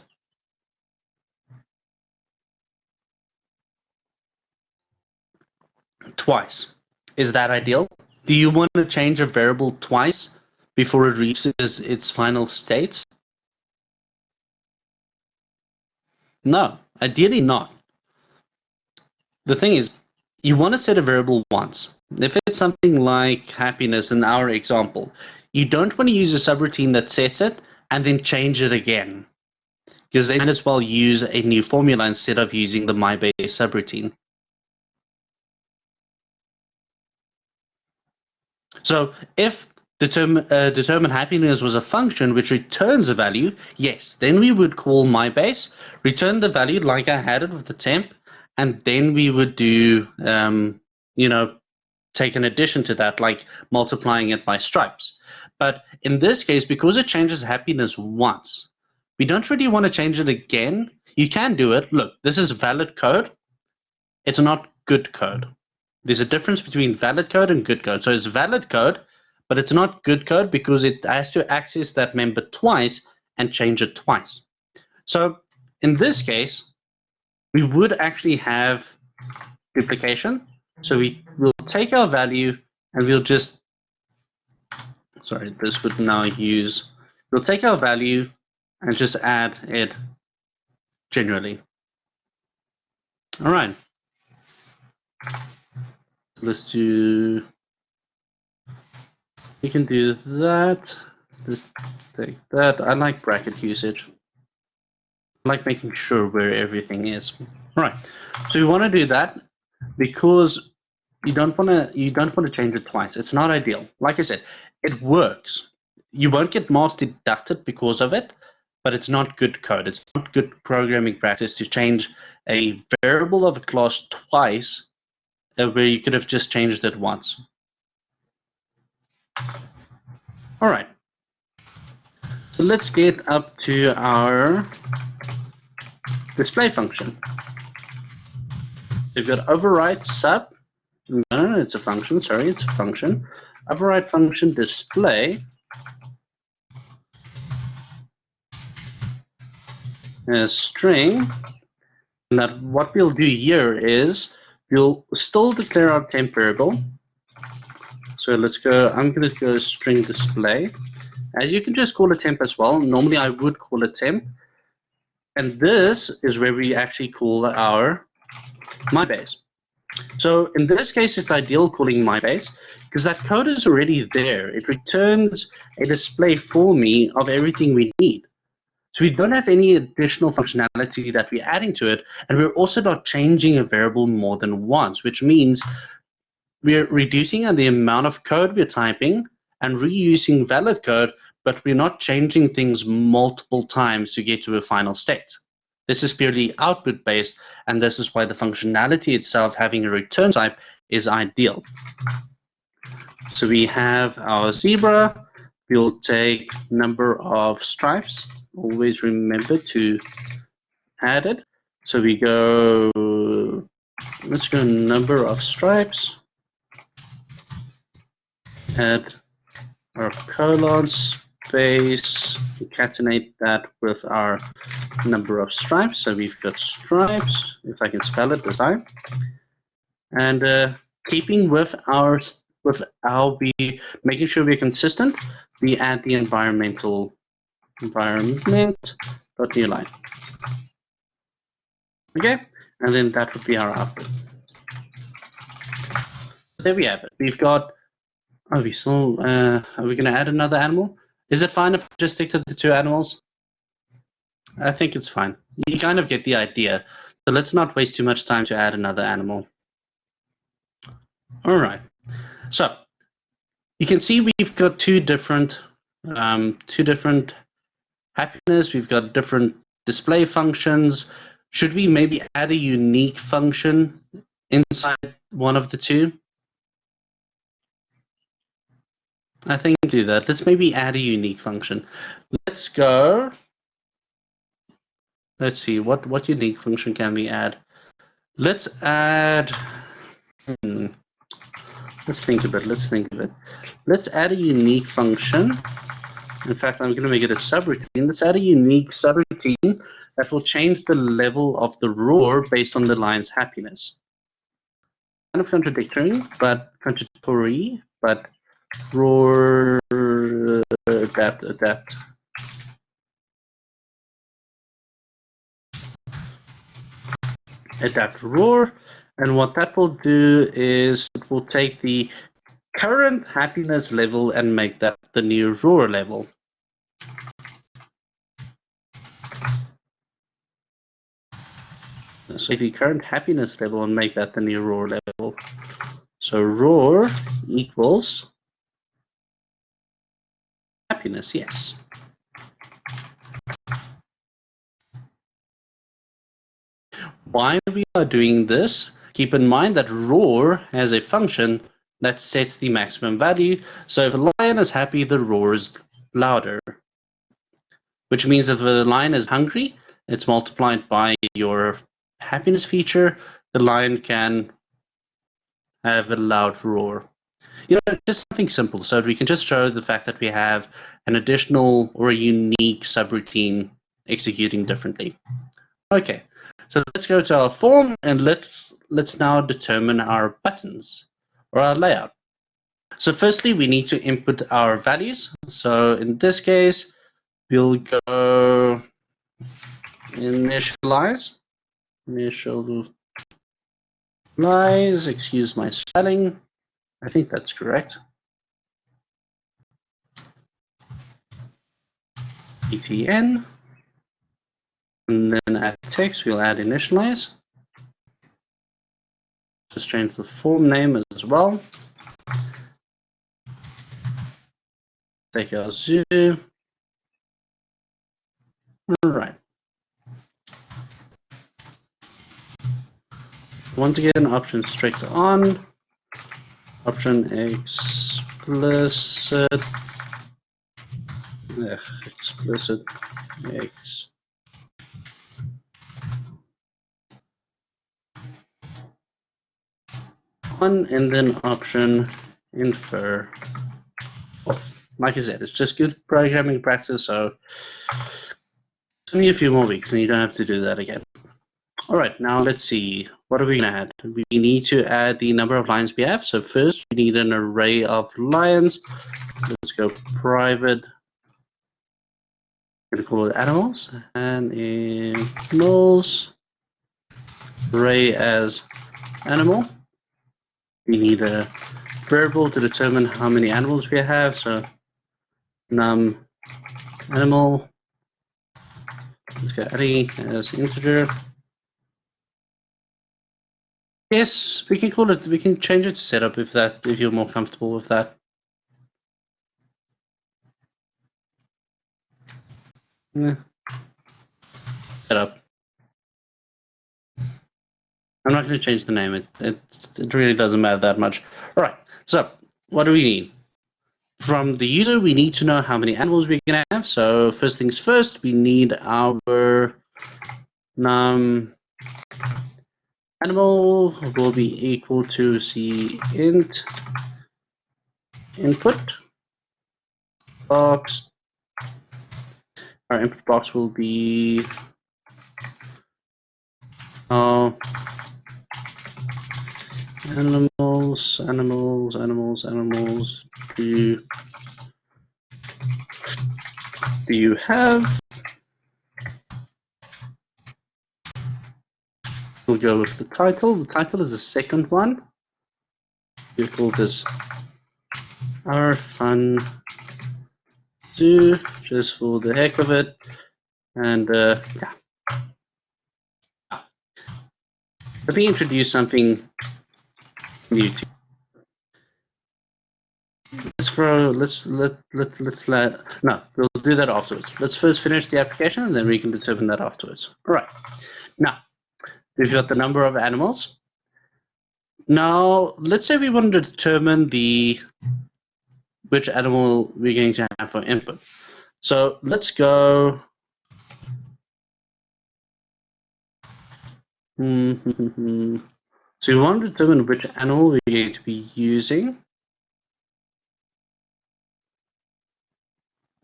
A: Twice. Is that ideal? Do you want to change a variable twice before it reaches its final state? No, ideally not. The thing is, you want to set a variable once. If it's something like happiness in our example, you don't want to use a subroutine that sets it and then change it again. because they might as well use a new formula instead of using the MyBase subroutine. So if determine happiness was a function which returns a value, yes, then we would call MyBase, return the value like I had it with the temp, and then we would do, take an addition to that, like multiplying it by stripes. But in this case, because it changes happiness once, we don't really want to change it again. You can do it. Look, this is valid code. It's not good code. There's a difference between valid code and good code. So it's valid code, but it's not good code because it has to access that member twice and change it twice. So in this case, we would actually have duplication. So we will take our value and we'll just, sorry, this would now use, we'll take our value and just add it generally. All right. Let's do, we can do that. Just take that. I like bracket usage. I like making sure where everything is. All right. So we want to do that because you don't want to change it twice. It's not ideal. Like I said, it works. You won't get marks deducted because of it, but it's not good code. It's not good programming practice to change a variable of a class twice where you could have just changed it once. All right. So let's get up to our display function. We've got override sub. No, it's a function. Sorry, it's a function. Override function display. A string. And that what we'll do here is we'll still declare our temp variable. So let's go. I'm going to go string display. As you can just call it temp as well. Normally I would call it temp. And this is where we actually call our MyBase. So in this case, it's ideal calling MyBase because that code is already there. It returns a display for me of everything we need. So we don't have any additional functionality that we're adding to it, and we're also not changing a variable more than once, which means we're reducing the amount of code we're typing and reusing valid code, but we're not changing things multiple times to get to a final state. This is purely output based, and this is why the functionality itself, having a return type, is ideal. So we have our zebra. We'll take number of stripes. Always remember to add it. So we go, let's go number of stripes. Add our colon space, concatenate that with our number of stripes. So we've got stripes, if I can spell it, design. And keeping with our, making sure we're consistent, we add the environment.newline. Okay, and then that would be our output. There we have it. We've got, are we going to add another animal? Is it fine if I just stick to the two animals? I think it's fine. You kind of get the idea. So let's not waste too much time to add another animal. All right. So you can see we've got two different happiness. We've got different display functions. Should we maybe add a unique function inside one of the two? I think we can do that. Let's maybe add a unique function. Let's go. Let's see, what unique function can we add? Let's add, let's think of it. Let's add a unique function. In fact, I'm going to make it a subroutine. Let's add a unique subroutine that will change the level of the roar based on the line's happiness. Kind of contradictory, but roar adapt. Adapt roar, and what that will do is it will take the current happiness level and make that the new roar level. So the current happiness level and make that the new roar level. So roar equals happiness, yes. Why we are doing this, keep in mind that roar has a function that sets the maximum value. So if a lion is happy, the roar is louder. Which means if the lion is hungry, it's multiplied by your happiness feature. The lion can have a loud roar. You know, just something simple. So we can just show the fact that we have an additional or a unique subroutine executing differently. Okay, so let's go to our form and let's now determine our buttons or our layout. So firstly, we need to input our values. So in this case, we'll go initialize, excuse my spelling. I think that's correct. ETN. And then at text, we'll add initialize. Just change the form name as well. Take our zoo. All right. Once again, option strict on. Option explicit. Explicit X. On, and then option infer. Well, like I said, it's just good programming practice, so it's only a few more weeks and you don't have to do that again. All right, now let's see. What are we going to add? We need to add the number of lions we have. So first, we need an array of lions. Let's go private. I'm going to call it animals. Animals. Array as animal. We need a variable to determine how many animals we have. So num animal. Let's go array as integer. Yes, we can call it. We can change it to setup if you're more comfortable with that. Yeah. Setup. I'm not going to change the name. It really doesn't matter that much. All right. So what do we need? From the user, we need to know how many animals we're going to have. So first things first, we need our animal will be equal to int input box. Our input box will be animals. Do you have? We'll go with the title. The title is the second one. We'll call this Our Fun Zoo, just for the heck of it. And yeah. Let me introduce something new to you. No, we'll do that afterwards. Let's first finish the application and then we can determine that afterwards. All right. Now, we've got the number of animals. Now, let's say we want to determine which animal we're going to have for input. So let's go. So we want to determine which animal we're going to be using.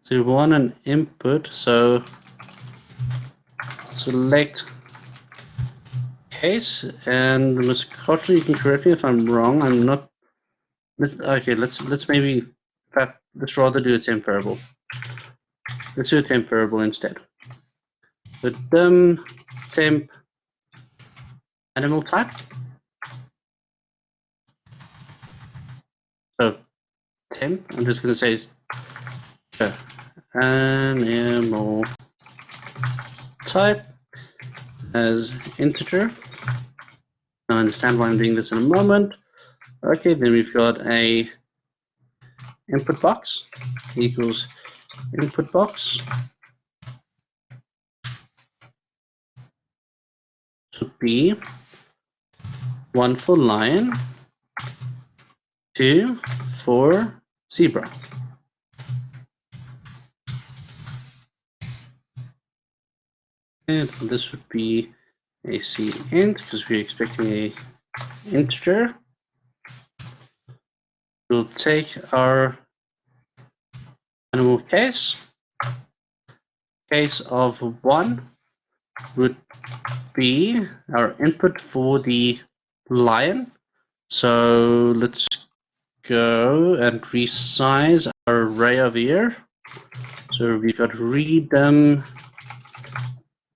A: So we want an input. So select case, and Ms. Kocher, you can correct me if I'm wrong. I'm not. Okay, let's maybe, in fact, let's rather do a temp variable. Let's do a temp variable instead. The temp animal type. So temp, I'm just going to say animal type, as integer. I'll understand why I'm doing this in a moment. Okay, then we've got a input box equals input box. Should be 1 for lion, 2 for zebra. And this would be a cint because we're expecting a integer. We'll take our animal case. Case of 1 would be our input for the lion. So let's go and resize our array over here. So we've got read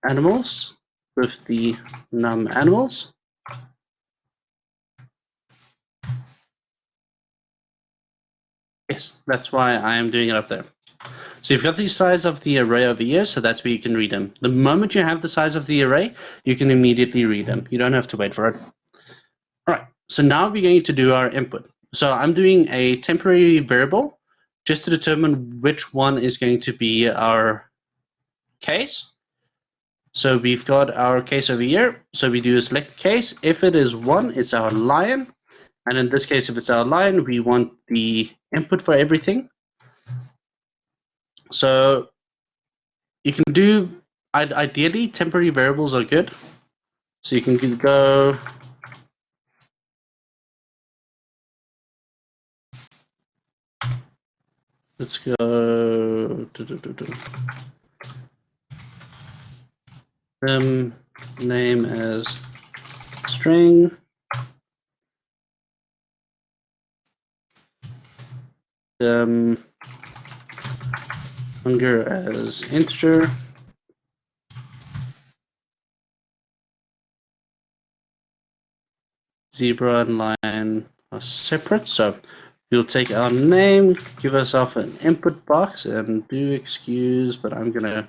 A: animals with the num animals. Yes, that's why I am doing it up there. So you've got the size of the array over here, so that's where you can read them. The moment you have the size of the array, you can immediately read them. You don't have to wait for it. All right, so now we're going to do our input. So I'm doing a temporary variable just to determine which one is going to be our case. So we've got our case over here. So we do a select case. If it is 1, it's our lion. And in this case, if it's our lion, we want the input for everything. So you can do, ideally, temporary variables are good. So you can go, let's go, name as string. Hunger as integer. Zebra and lion are separate, so we'll take our name, give ourselves an input box, and do excuse, but I'm gonna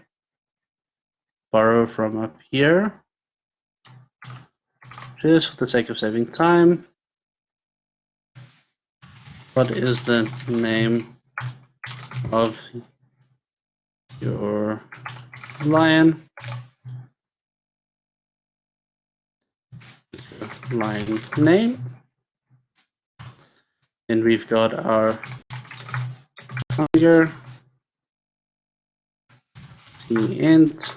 A: borrow from up here just for the sake of saving time. What is the name of your lion? Lion name. And we've got our hunger, int.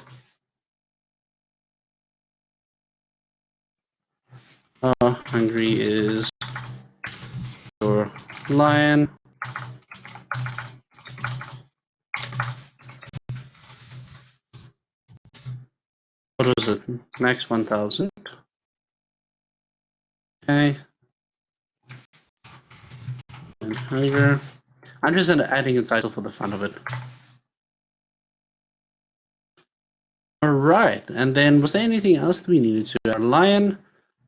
A: Hungry is your lion. What was it? Max 1000. Okay. And hunger. I'm just adding a title for the fun of it. All right. And then was there anything else that we needed to? Our lion.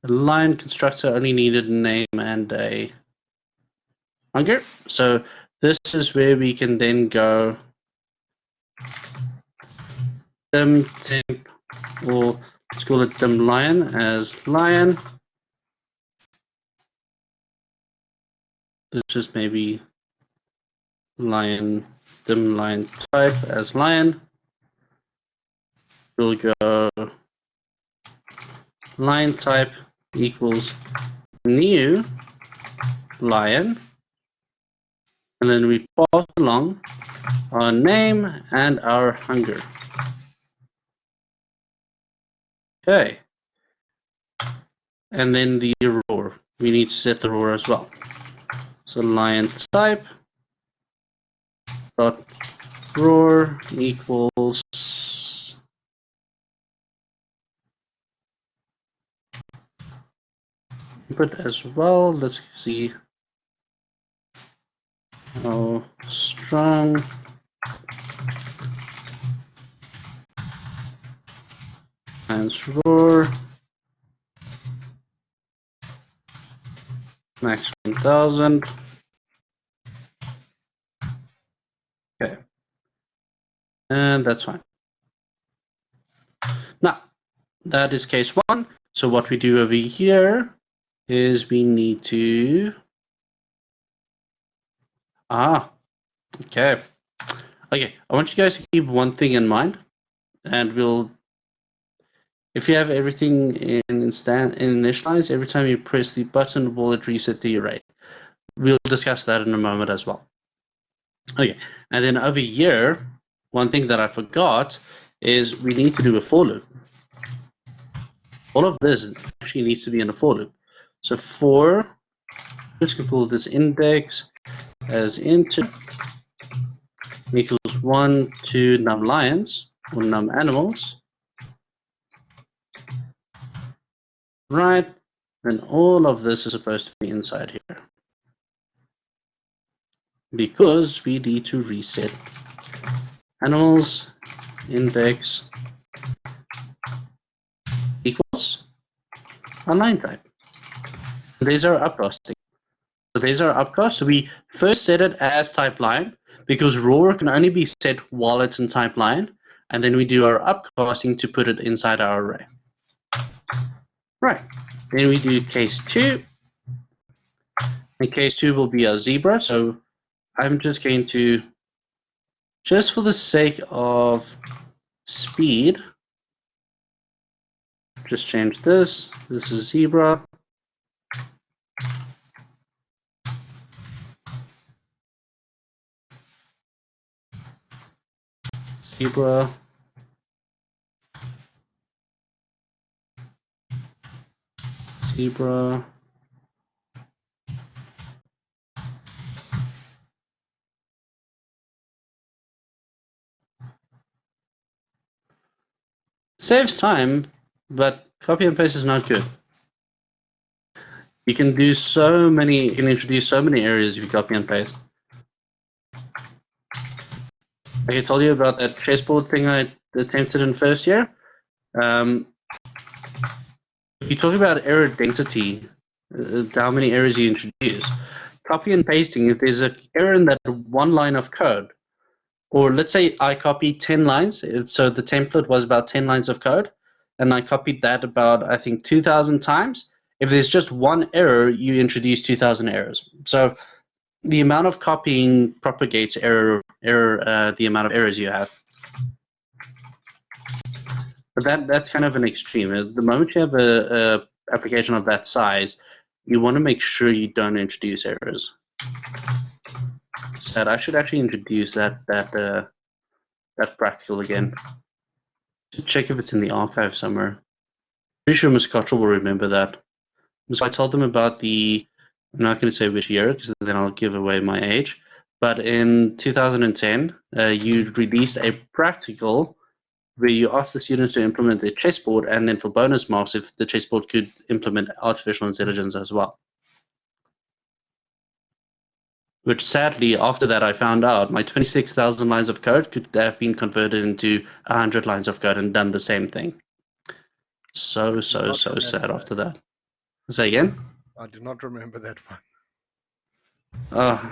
A: The lion constructor only needed a name and a hunger. So this is where we can then go temp, or let's call it lion as lion. Let's just maybe lion type as lion. We'll go lion type equals new lion, and then we pass along our name and our hunger. Okay, and then the roar, we need to set the roar as well. So lion type dot roar equals input as well. Let's see how strong and roar max 1000. Okay, and that's fine. Now That is case 1. So what we do over here is we need to... Okay. Okay, I want you guys to keep one thing in mind, and if you have everything in initialize, every time you press the button, will it reset the array? We'll discuss that in a moment as well. Okay, and then over here, one thing that I forgot is we need to do a for loop. All of this actually needs to be in a for loop. So for, just gonna pull this index as int equals 1 to num lions or num animals. Right, then all of this is supposed to be inside here, because we need to reset animals index equals a line type. These are upcasting. So these are upcast. So we first set it as type line, because raw can only be set while it's in type line, and then we do our upcasting to put it inside our array. Right, then we do case 2, and case 2 will be our zebra. So I'm just going to, just for the sake of speed, just change this. This is zebra. Zebra. Zebra. Saves time, but copy and paste is not good. You can do so many, you can introduce so many areas if you copy and paste. I told you about that chessboard thing I attempted in first year. If you talk about error density, how many errors you introduce, copy and pasting, if there's an error in that one line of code, or let's say I copied 10 lines, so the template was about 10 lines of code, and I copied that about, I think, 2,000 times. If there's just one error, you introduce 2,000 errors. So the amount of copying propagates the amount of errors you have. But that's kind of an extreme. The moment you have a application of that size, you want to make sure you don't introduce errors. Sad. I should actually introduce that practical again. Check if it's in the archive somewhere. Pretty sure Ms. Cottrell will remember that. So I told them about the, I'm not going to say which year because then I'll give away my age, but in 2010, you released a practical where you asked the students to implement their chessboard, and then for bonus marks, if the chessboard could implement artificial intelligence as well. Which sadly, after that, I found out my 26,000 lines of code could have been converted into 100 lines of code and done the same thing. So sad after that. Say again?
C: I do not remember that one.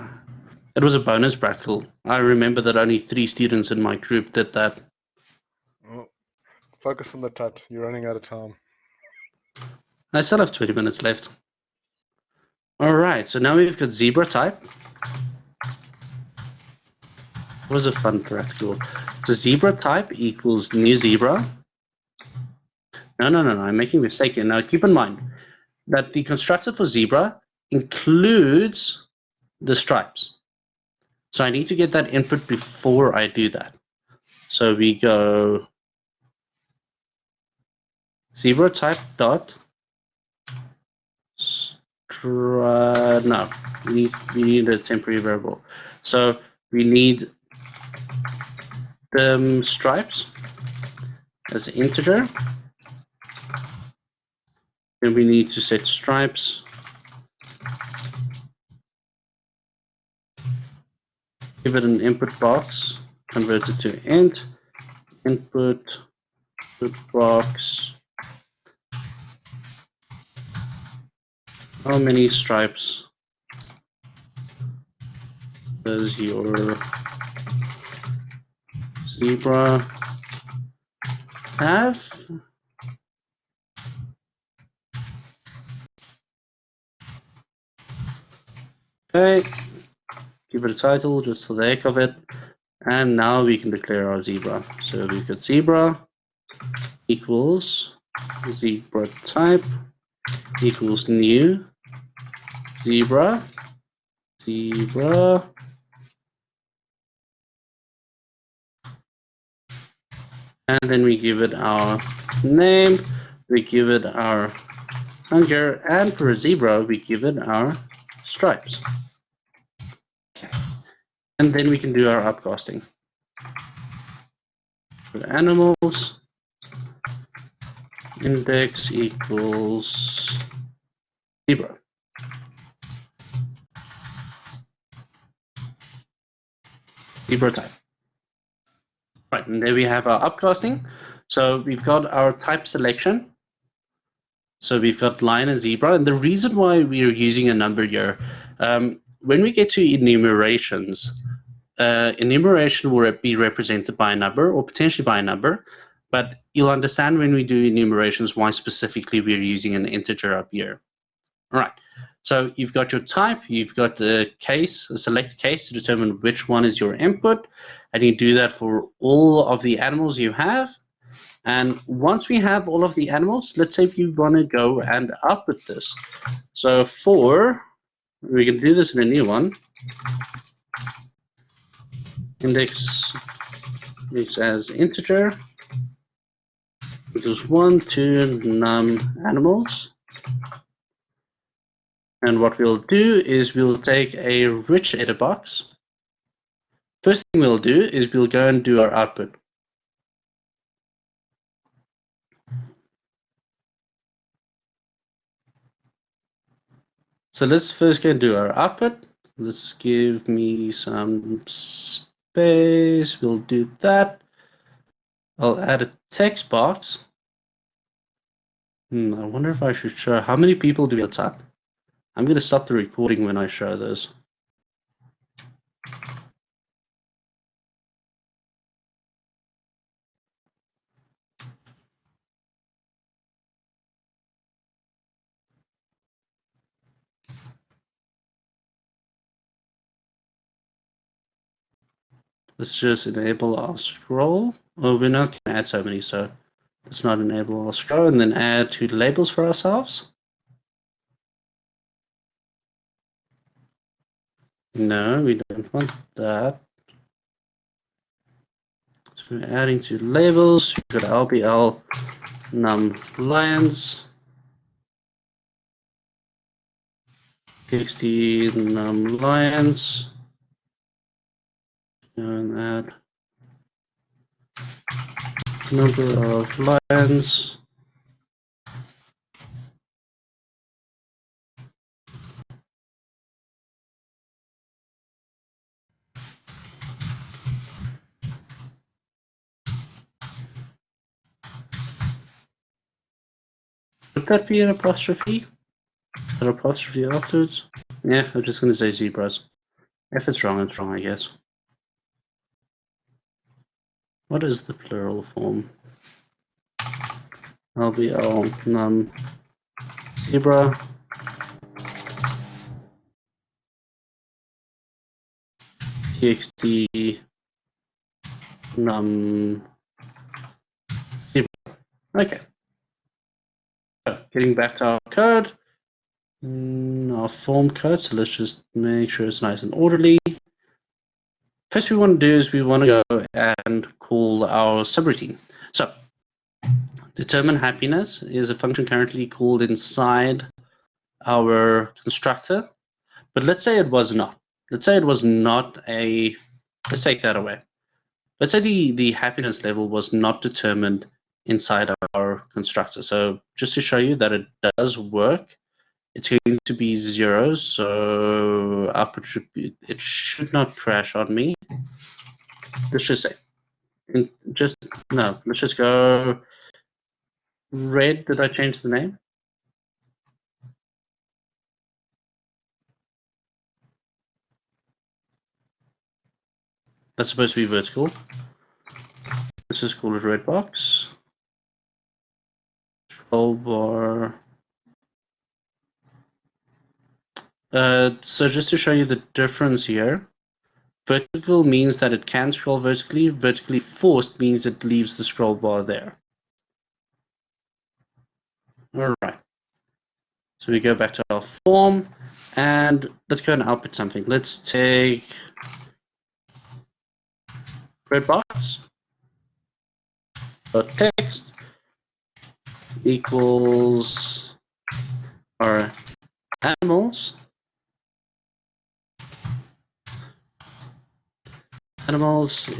A: It was a bonus practical. I remember that only 3 students in my group did that.
C: Oh, focus on the tut. You're running out of time.
A: I still have 20 minutes left. All right, so now we've got zebra type. What was a fun practical? So zebra type equals new zebra. No, I'm making a mistake here. Now keep in mind that the constructor for zebra includes the stripes. So I need to get that input before I do that. So we go zebra type dot no, we need a temporary variable. So we need the stripes as integer. Then we need to set stripes. Give it an input box, convert it to int, input box. How many stripes does your zebra have? Okay, give it a title just for the heck of it. And now we can declare our zebra. So we could zebra equals zebra type equals new zebra and then we give it our name, we give it our hunger, and for a zebra we give it our stripes. And then we can do our upcasting. For animals, index equals zebra. Zebra type. Right, and there we have our upcasting. So we've got our type selection. So we've got lion and zebra. And the reason why we are using a number here, when we get to enumerations, enumeration will be represented by a number or potentially by a number. But you'll understand when we do enumerations why specifically we're using an integer up here. All right. So you've got your type, you've got the case, a select case to determine which one is your input, and you do that for all of the animals you have. And once we have all of the animals, let's say if you want to go and output this. So we can do this in a new one. Index as integer equals 1 to num animals. And what we'll do is we'll take a rich edit box. First thing we'll do is we'll go and do our output. So let's first go and do our output. Let's give me some space. We'll do that. I'll add a text box. I wonder if I should show how many people do we type. I'm going to stop the recording when I show this. Let's just enable our scroll. Oh, we're not going to add so many, so let's not enable our scroll and then add two labels for ourselves. No, we don't want that. So we're adding two labels. We've got LBL num lions, txt num lions, and add number of lions. Would that be an apostrophe? An apostrophe afterwards? Yeah, I'm just going to say zebras. If it's wrong, it's wrong, I guess. What is the plural form? LBL num zebra. Txt num zebra. Okay. So getting back to our code. Our form code, so let's just make sure it's nice and orderly. First we want to do is we want to go and call our subroutine. So determine happiness is a function currently called inside our constructor, but let's say it was not. Let's say it was not a, let's take that away. Let's say the happiness level was not determined inside our constructor. So just to show you that it does work, it's going to be 0, so output should be, it should not crash on me. Let's just say, let's just go red. Did I change the name? That's supposed to be vertical. Let's just call it red box. Control bar. So just to show you the difference here, vertical means that it can scroll vertically. Vertically forced means it leaves the scroll bar there. All right. So we go back to our form, and let's go and output something. Let's take redbox text equals our animals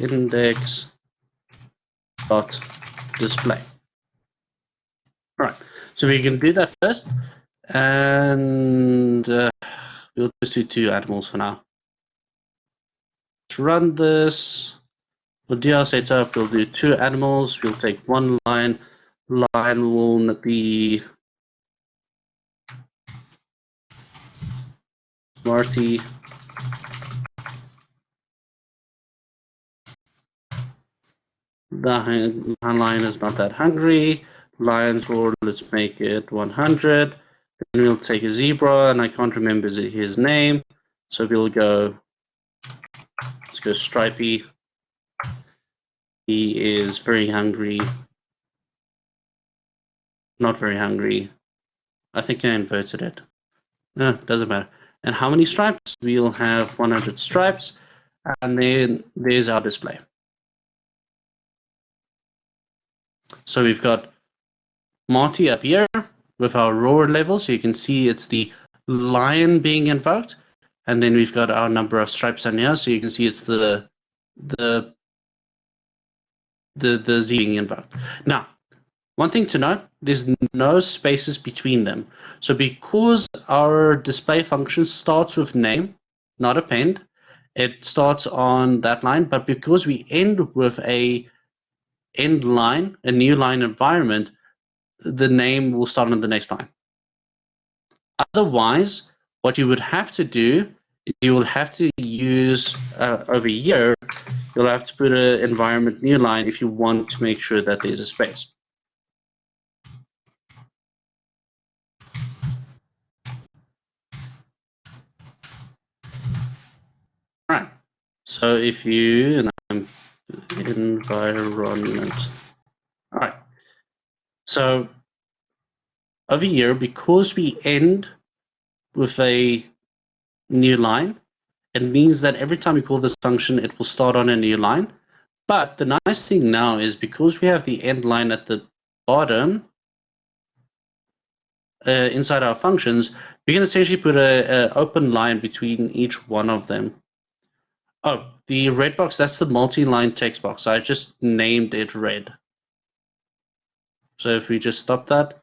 A: index dot display. All right, so we can do that first, and we'll just do 2 animals for now. Let's run this. We'll do our setup. We'll do 2 animals. We'll take 1 line. Line will be Marty. The line is not that hungry. Lion's roar, let's make it 100. Then we'll take a zebra, and I can't remember his name. So we'll go, let's go Stripey. He is very hungry. Not very hungry. I think I inverted it. No, doesn't matter. And how many stripes? We'll have 100 stripes. And then there's our display. So we've got Marty up here with our roar level. So you can see it's the lion being invoked. And then we've got our number of stripes down here. So you can see it's the Z being invoked. Now, one thing to note, there's no spaces between them. So because our display function starts with name, not append, it starts on that line, but because we end with a end line, a new line environment, the name will start on the next line. Otherwise, what you would have to do is you will have to use over here, you'll have to put an environment new line if you want to make sure that there's a space. All right. So if you, and I'm environment. All right. So over here, because we end with a new line, it means that every time we call this function, it will start on a new line. But the nice thing now is because we have the end line at the bottom, inside our functions, we can essentially put an open line between each one of them. Oh, the red box, that's the multi-line text box. I just named it red. So if we just stop that.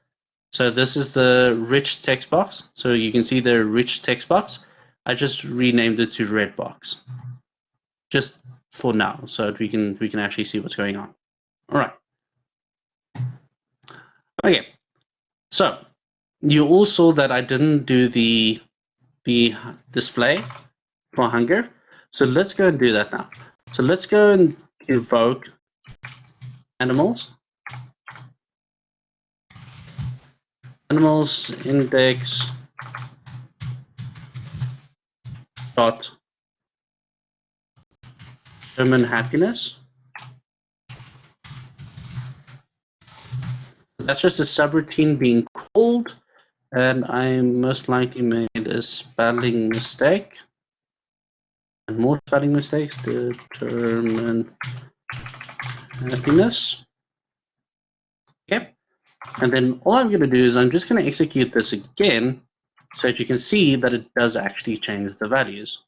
A: So this is the rich text box. So you can see the rich text box. I just renamed it to red box. Just for now, so that we can actually see what's going on. All right. Okay. So you all saw that I didn't do the display for hunger. So let's go and do that now. So let's go and invoke animals index dot determine happiness. That's just a subroutine being called, and I most likely made a spelling mistake. And more spelling mistakes, determine happiness. Okay. And then all I'm going to do is I'm just going to execute this again so that you can see that it does actually change the values.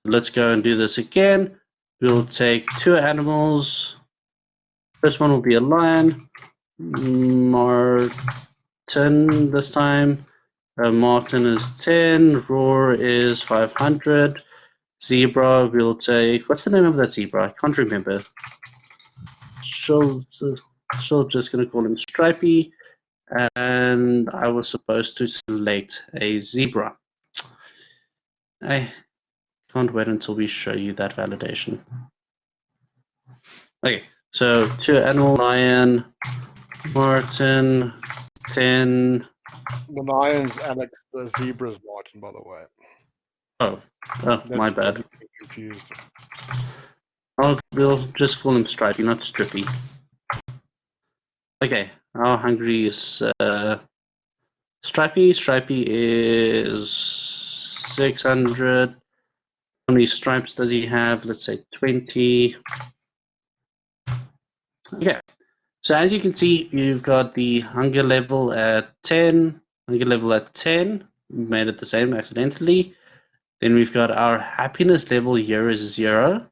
A: Let's go and do this again. We'll take 2 animals. First one will be a lion. Martin this time. Martin is 10. Roar is 500. Zebra, we'll take, what's the name of that zebra? I can't remember. So just going to call him Stripey. And I was supposed to select a zebra. I can't wait until we show you that validation. Okay, so 2 animal lion, Martin, 10,
C: The lions annex the zebras, Martin, by the way.
A: Oh, my
C: That's
A: bad.
C: where you get confused.
A: We'll just call him Stripey, not Strippy. Okay, how hungry is Stripey? Stripey is 600. How many stripes does he have? Let's say 20. Okay, so as you can see, you've got the hunger level at 10, hunger level at 10. We made it the same accidentally. Then we've got our happiness level here is 0.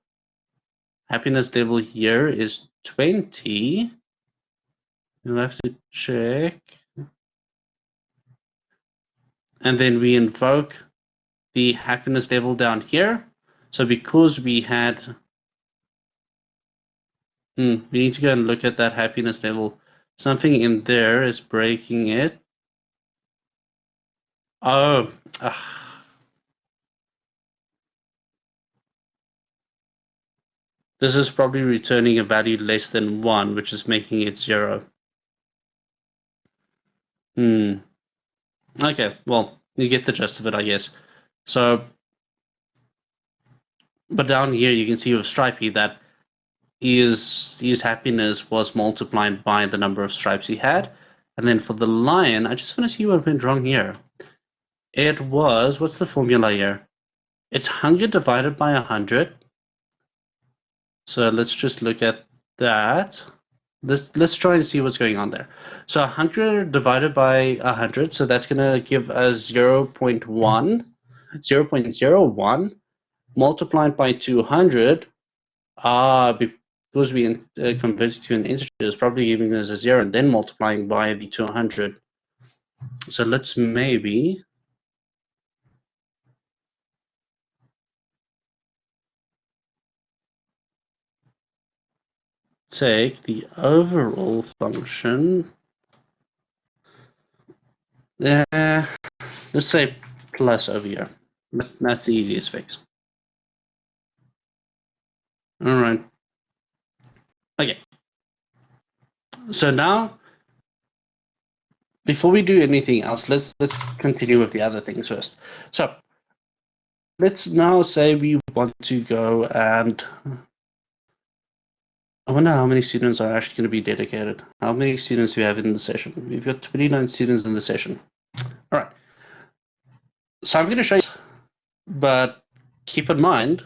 A: Happiness level here is 20. You'll have to check. And then we invoke the happiness level down here. So because we had, we need to go and look at that happiness level. Something in there is breaking it. Oh, this is probably returning a value less than 1, which is making it 0. Okay, well, you get the gist of it, I guess. So, but down here you can see with Stripey that his happiness was multiplied by the number of stripes he had. And then for the lion, I just want to see what went wrong here. It was, what's the formula here? It's hunger divided by 100. So let's just look at that. Let's try and see what's going on there. So 100 divided by 100, so that's going to give us 0.1. 0.01 multiplied by 200. Because we converted to an integer, it's probably giving us a 0 and then multiplying by the 200. So let's maybe take the overall function. Let's say plus over here. That's the easiest fix. All right. Okay. So now, before we do anything else, let's continue with the other things first. So let's now say we want to go and I wonder how many students are actually going to be dedicated. How many students do we have in the session? We've got 29 students in the session. All right. So I'm going to show you, but keep in mind,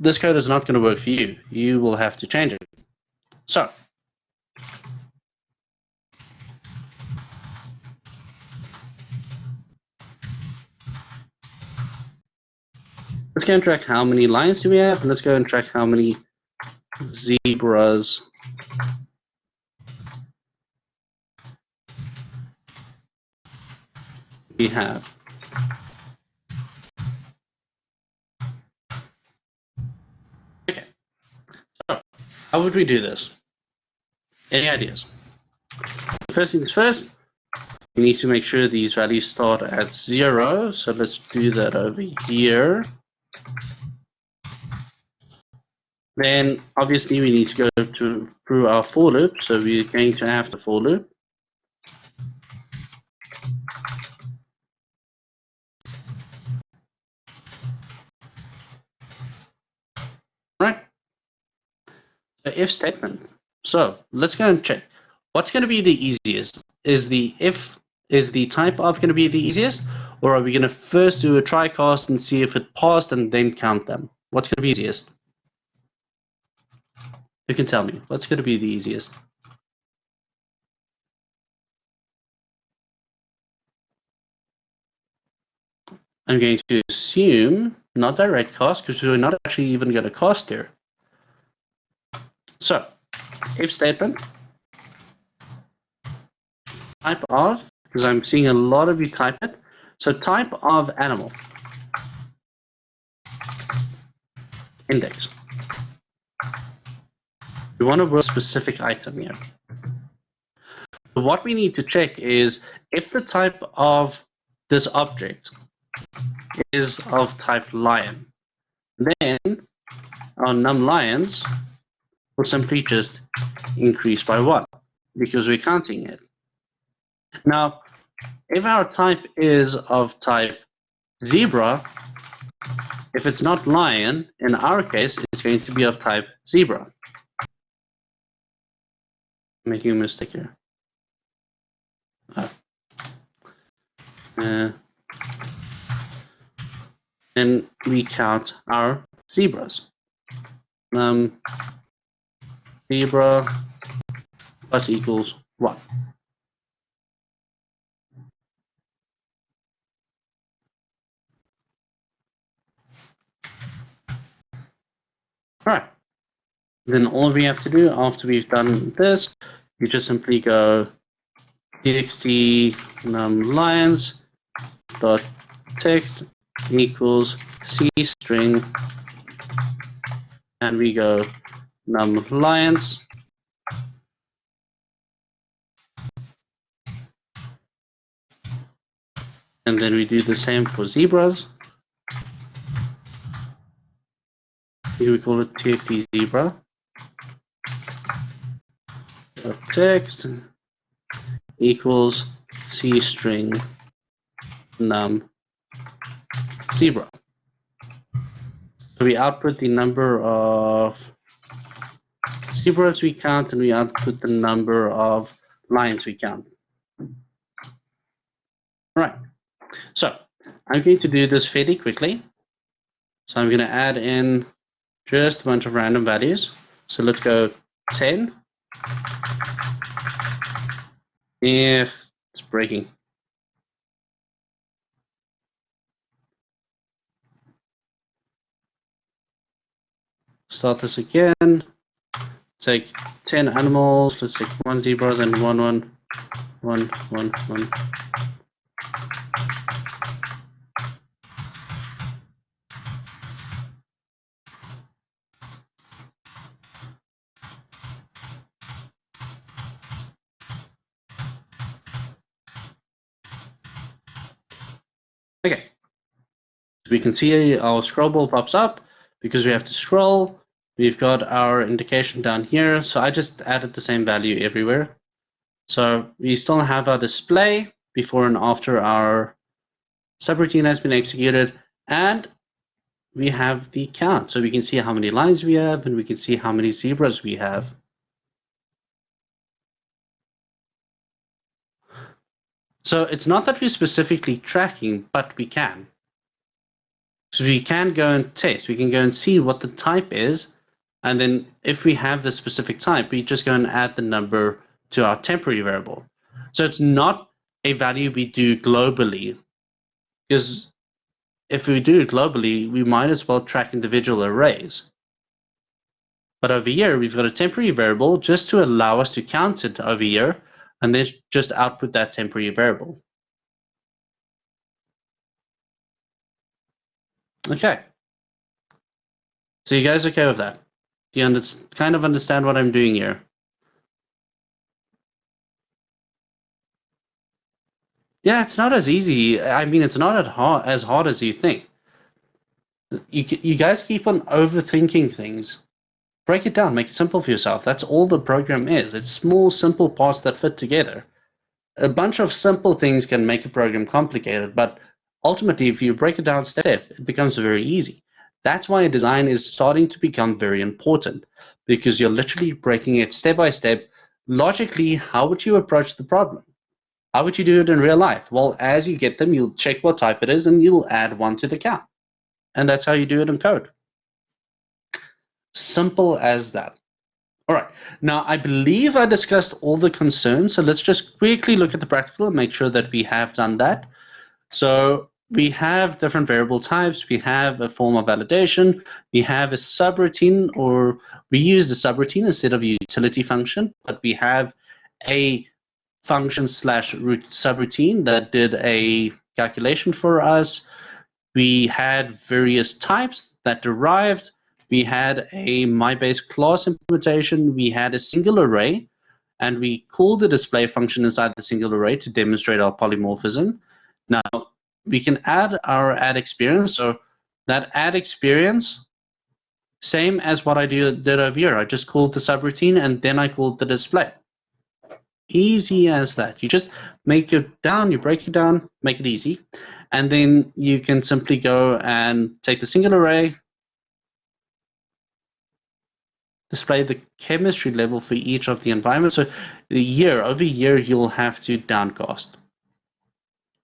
A: this code is not going to work for you. You will have to change it. So let's go and track how many lions do we have, and let's go and track how many zebras we have. Okay, so how would we do this? Any ideas? First things first, we need to make sure these values start at 0. So let's do that over here. Then obviously we need to go through our for loop. So we're going to have the for loop. Right. The if statement. So let's go and check. What's going to be the easiest? Is the type of going to be the easiest, or are we going to first do a try cast and see if it passed and then count them? What's going to be easiest? You can tell me. What's going to be the easiest? I'm going to assume not direct cast because we're not actually even going to cast here. So, if statement, type of, because I'm seeing a lot of you type it. So type of animal, index. We want to work a specific item here. So what we need to check is if the type of this object is of type lion, then our num lions will simply just increase by 1 because we're counting it. Now, If our type is of type zebra, if it's not lion, in our case, it's going to be of type zebra. Making a mistake here. Then we count our zebras. Zebra plus equals 1. Alright. Then all we have to do after we've done this, you just simply go txt lions dot text equals c string, and we go num lions and then we do the same for zebras. Here we call it txt zebra text equals c string num zebra. So we output the number of zebras we count, and we output the number of lions we count. Right. So I'm going to do this fairly quickly. So I'm going to add in just a bunch of random values. So let's go 10. Yeah, it's breaking. Start this again. Take 10 animals. Let's take 1 zebra, then 1, 1, 1, 1, 1. Okay, so we can see our scroll ball pops up because we have to scroll. We've got our indication down here, so I just added the same value everywhere. So we still have our display before and after our subroutine has been executed, and we have the count. So we can see how many lines we have, and we can see how many zebras we have. So it's not that we're specifically tracking, but we can. So we can go and test. We can go and see what the type is. And then if we have the specific type, we just go and add the number to our temporary variable. So it's not a value we do globally, because if we do it globally, we might as well track individual arrays. But over here, we've got a temporary variable just to allow us to count it over here, and then just output that temporary variable. Okay. So you guys okay with that? Do you kind of understand what I'm doing here? Yeah, it's not as easy. I mean, it's not as hard as you think. You guys keep on overthinking things. Break it down, make it simple for yourself. That's all the program is. It's small, simple parts that fit together. A bunch of simple things can make a program complicated, but ultimately, if you break it down step, it becomes very easy. That's why design is starting to become very important, because you're literally breaking it step by step. Logically, how would you approach the problem? How would you do it in real life? Well, as you get them, you'll check what type it is, and you'll add 1 to the count. And that's how you do it in code. Simple as that. All right, now I believe I discussed all the concerns, so let's just quickly look at the practical and make sure that we have done that. So we have different variable types, we have a form of validation, we have a subroutine, or we use the subroutine instead of a utility function, but we have a function / subroutine that did a calculation for us. We had various types that derived. We had a MyBase class implementation. We had a single array, and we called the display function inside the single array to demonstrate our polymorphism. Now, we can add our add experience. So that add experience, same as what I did over here. I just called the subroutine, and then I called the display. easy as that. You just make it down, you break it down, make it easy, and then you can simply go and take the single array, display the chemistry level for each of the environments. So over year, you'll have to downcast.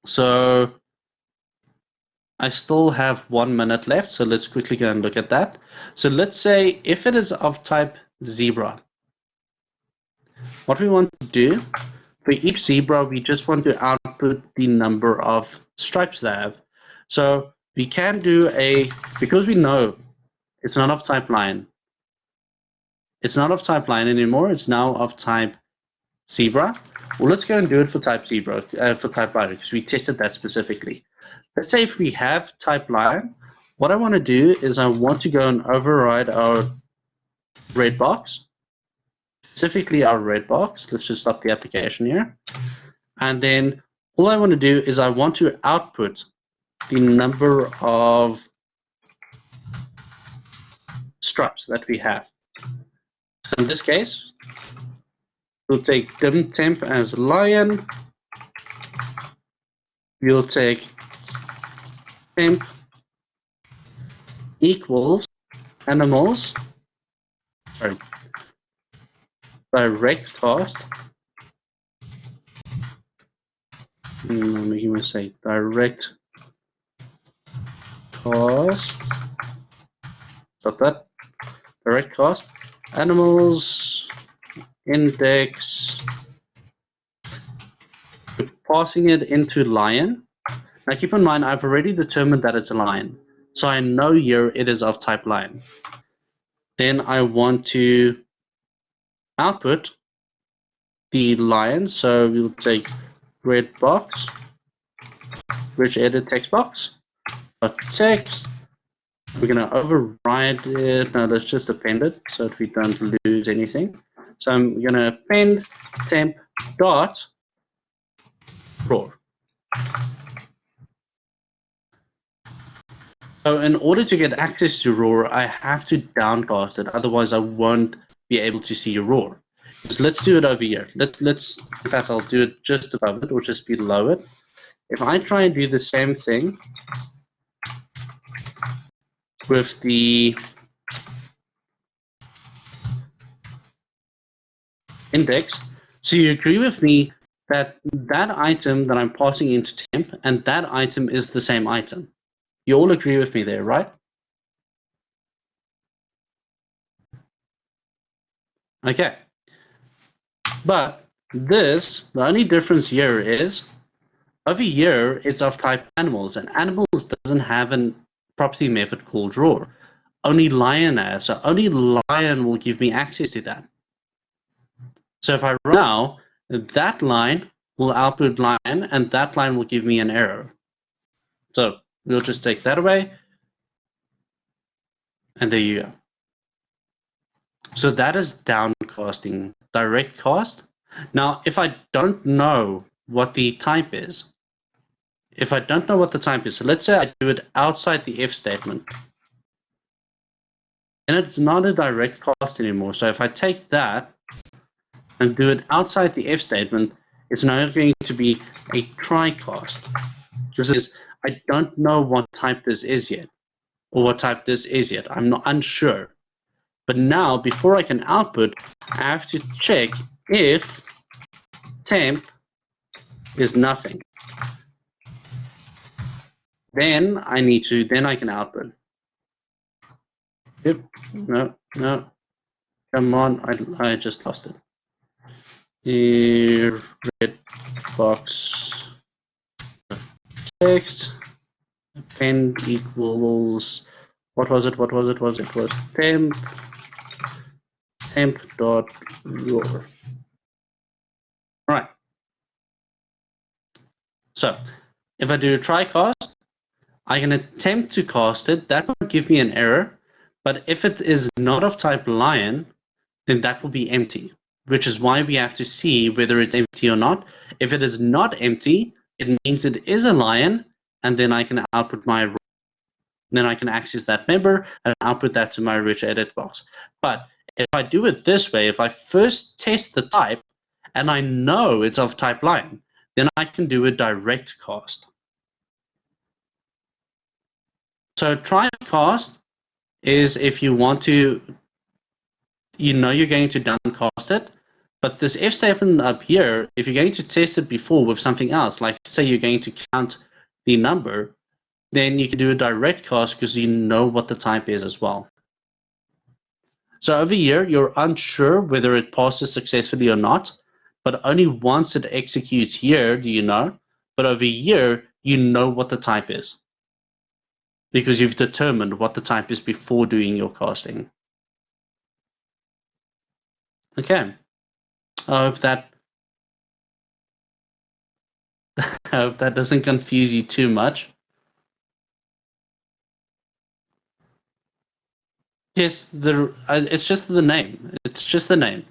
A: So I still have 1 minute left, so let's quickly go and look at that. So let's say if it is of type zebra, what we want to do for each zebra, we just want to output the number of stripes they have. So we can do because we know it's not of type lion. It's not of type lion anymore. It's now of type zebra. Well, let's go and do it for type zebra, for type lion, because we tested that specifically. Let's say if we have type lion, what I want to do is I want to go and override our red box, specifically our red box. Let's just stop the application here. And then all I want to do is I want to output the number of stripes that we have. So in this case, we'll take dim temp as lion. We'll take temp equals animals, sorry, direct cost. I'm making a mistake. Direct cost. Stop that. Direct cost. Animals index. We're passing it into lion. Now keep in mind, I've already determined that it's a lion. So I know here it is of type lion. Then I want to output the lion. So we'll take red box, rich edit text box, text. We're going to override it. No, let's just append it so that we don't lose anything. So I'm going to append temp dot roar. So in order to get access to roar, I have to downcast it. Otherwise, I won't be able to see roar. So let's do it over here. Let's. In fact, I'll do it just above it or just below it. If I try and do the same thing with the index, so you agree with me that that item that I'm passing into temp and that item is the same item. You all agree with me there, right? Okay. But this, the only difference here is over here it's of type animals, and animals doesn't have a property method called roar. Only lion has, so only lion will give me access to that. So if I run now, that line will output lion, and that line will give me an error. So we'll just take that away, and there you go. So that is downcasting, direct cast. Now, if I don't know what the type is, so let's say I do it outside the if statement, and it's not a direct cast anymore. So if I take that and do it outside the if statement, it's now going to be a try cast. Just as I don't know what type this is yet, or what type this is yet. I'm not unsure. But now, before I can output, I have to check if temp is nothing. Then I can output. Yep, no, come on, I just lost it. The red box text append equals, what was it? It was temp dot roar. Right. So if I do a try cast, I can attempt to cast it. That will give me an error. But if it is not of type lion, then that will be empty, which is why we have to see whether it's empty or not. If it is not empty, it means it is a lion, and then I can output my roar. Then I can access that member and output that to my rich edit box. But if I do it this way, if I first test the type and I know it's of type line, then I can do a direct cast. So try cast is if you want to, you know you're going to downcast it, but this F statement up here, if you're going to test it before with something else, like say you're going to count the number, then you can do a direct cast because you know what the type is as well. So over here, you're unsure whether it passes successfully or not, but only once it executes here do you know. But over here, you know what the type is because you've determined what the type is before doing your casting. Okay, I hope that doesn't confuse you too much. Yes, it's just the name. It's just the name.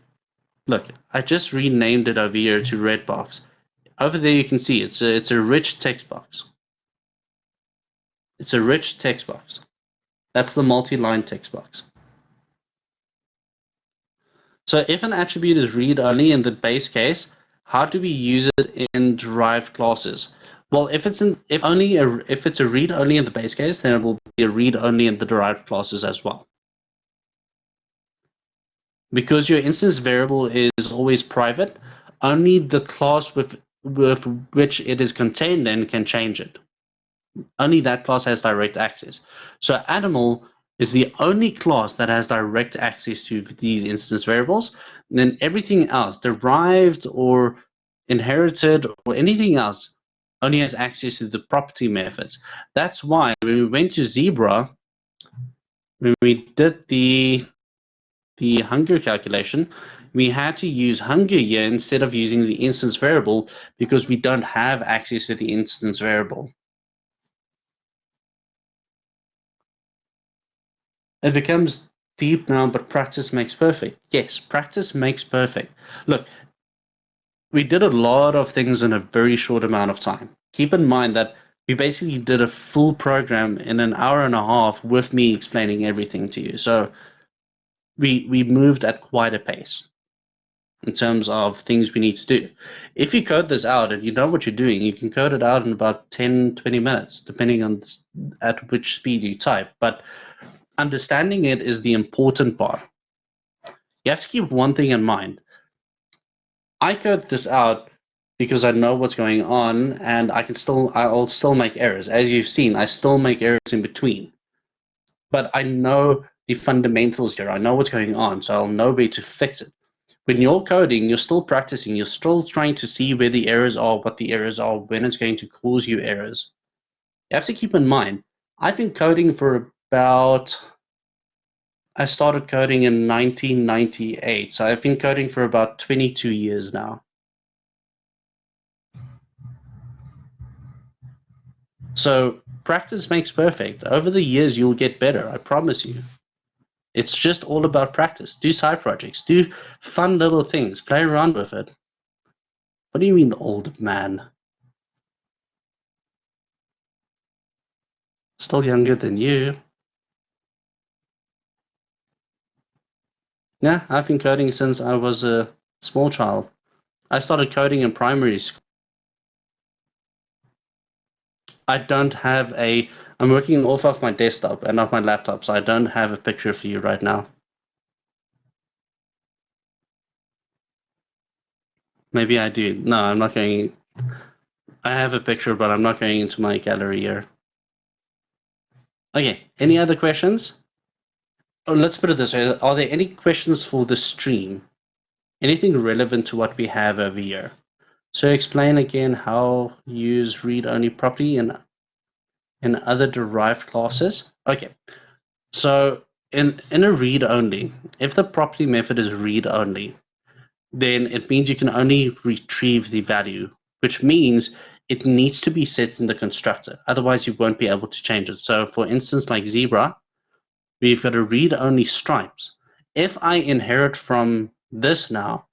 A: Look, I just renamed it over here to red box. Over there you can see it's a rich text box. It's a rich text box. That's the multi-line text box. So if an attribute is read-only in the base case, how do we use it in derived classes? Well, if it's a read-only in the base case, then it will be a read-only in the derived classes as well. Because your instance variable is always private, only the class with which it is contained in can change it. Only that class has direct access. So Animal is the only class that has direct access to these instance variables. And then everything else, derived or inherited or anything else, only has access to the property methods. That's why when we went to Zebra, when we did the hunger calculation, we had to use hunger here instead of using the instance variable because we don't have access to the instance variable. It becomes deep now, but practice makes perfect. Yes, practice makes perfect. Look, we did a lot of things in a very short amount of time. Keep in mind that we basically did a full program in an hour and a half with me explaining everything to you. So we moved at quite a pace in terms of things we need to do. If you code this out and you know what you're doing, you can code it out in about 10, 20 minutes, depending on at which speed you type. But understanding it is the important part. You have to keep one thing in mind. I code this out because I know what's going on, and I'll still make errors. As you've seen, I still make errors in between. But I know the fundamentals here. I know what's going on, so I'll know where to fix it. When you're coding, you're still practicing. You're still trying to see where the errors are, what the errors are, when it's going to cause you errors. You have to keep in mind, I've been coding for I started coding in 1998, so I've been coding for about 22 years now. So practice makes perfect. Over the years, you'll get better, I promise you. It's just all about practice. Do side projects, do fun little things, play around with it. What do you mean, old man? Still younger than you. Yeah, I've been coding since I was a small child. I started coding in primary school. I'm working off of my desktop and off my laptop, so I don't have a picture for you right now. Maybe I do. No, I'm not going. I have a picture, but I'm not going into my gallery here. Okay, any other questions? Oh, let's put it this way. Are there any questions for the stream? Anything relevant to what we have over here? So explain again how use read-only property in other derived classes. Okay, so in a read-only, if the property method is read-only, then it means you can only retrieve the value, which means it needs to be set in the constructor. Otherwise, you won't be able to change it. So for instance, like Zebra, we've got a read-only stripes. If I inherit from this now,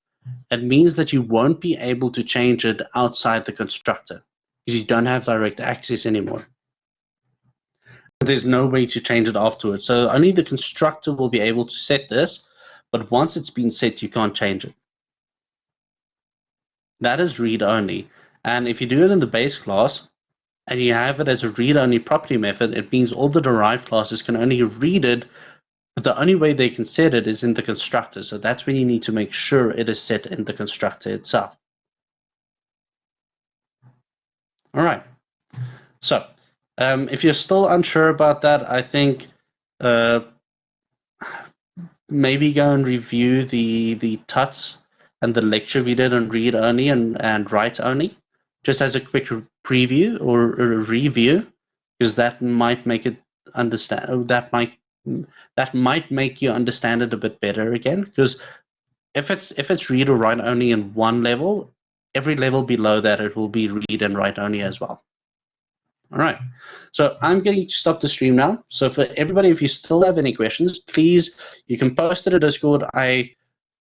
A: it means that you won't be able to change it outside the constructor because you don't have direct access anymore. There's no way to change it afterwards. So only the constructor will be able to set this, but once it's been set, you can't change it. that is read-only. And if you do it in the base class, and you have it as a read-only property method, it means all the derived classes can only read it, but the only way they can set it is in the constructor. So that's when you need to make sure it is set in the constructor itself. All right. So if you're still unsure about that, I think maybe go and review the tuts and the lecture we did on read-only and write-only, just as a quick preview or a review, because that might make it understand. That might make you understand it a bit better again. Because if it's read or write-only in one level, every level below that it will be read and write-only as well. All right, so I'm going to stop the stream now. So for everybody, if you still have any questions, please, you can post it to Discord. I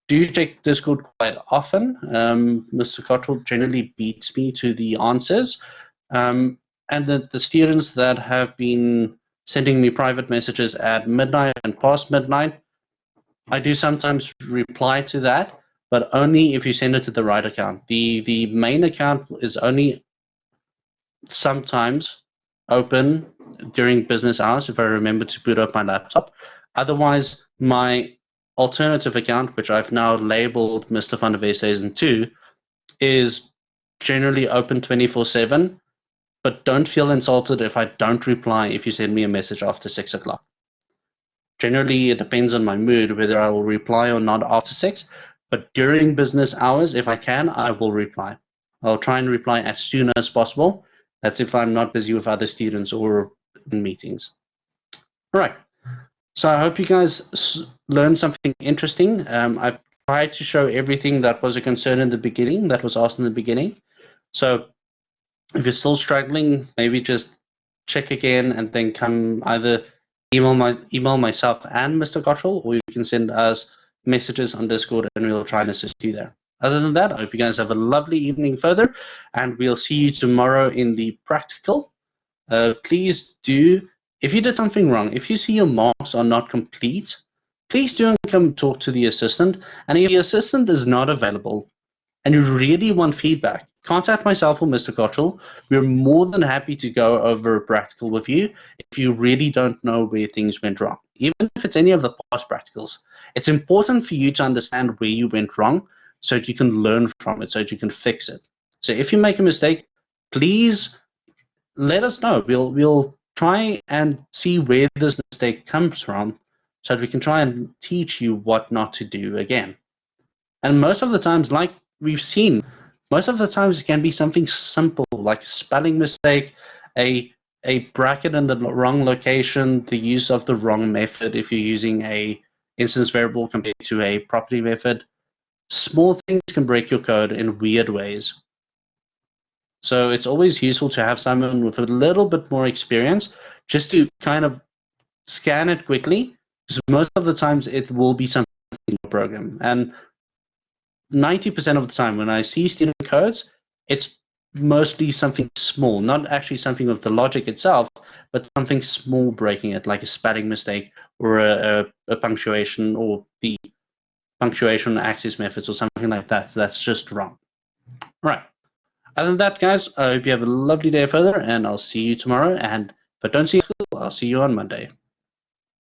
A: do check Discord quite often. Mr. Cottrell generally beats me to the answers. And the students that have been sending me private messages at midnight and past midnight, I do sometimes reply to that, but only if you send it to the right account. The main account is only sometimes open during business hours if I remember to boot up my laptop. Otherwise, my alternative account, which I've now labeled Mr. van der Wes Season 2, is generally open 24/7, but don't feel insulted if I don't reply if you send me a message after 6 o'clock. Generally, it depends on my mood whether I will reply or not after 6, but during business hours, if I can, I will reply. I'll try and reply as soon as possible. That's if I'm not busy with other students or in meetings. All right. So I hope you guys learned something interesting. I've tried to show everything that was a concern in the beginning, that was asked in the beginning. So if you're still struggling, maybe just check again and then come either email myself and Mr. Cottrell, or you can send us messages on Discord and we'll try and assist you there. Other than that, I hope you guys have a lovely evening further, and we'll see you tomorrow in the practical. Please do, if you did something wrong, if you see your marks are not complete, please do come talk to the assistant. And if the assistant is not available and you really want feedback, contact myself or Mr. Cottrell. We're more than happy to go over a practical with you if you really don't know where things went wrong. Even if it's any of the past practicals, it's important for you to understand where you went wrong so that you can learn from it, so that you can fix it. So if you make a mistake, please let us know. We'll try and see where this mistake comes from so that we can try and teach you what not to do again. And most of the times, like we've seen, most of the times it can be something simple like a spelling mistake, a bracket in the wrong location, the use of the wrong method if you're using a instance variable compared to a property method. Small things can break your code in weird ways. So it's always useful to have someone with a little bit more experience just to kind of scan it quickly, because most of the times it will be something in your program. And 90% of the time when I see student codes, it's mostly something small, not actually something of the logic itself, but something small breaking it, like a spelling mistake or a punctuation, or the punctuation access methods or something like that. That's just wrong. All right. Other than that, guys, I hope you have a lovely day further, and I'll see you tomorrow. And if I don't see you, I'll see you on Monday.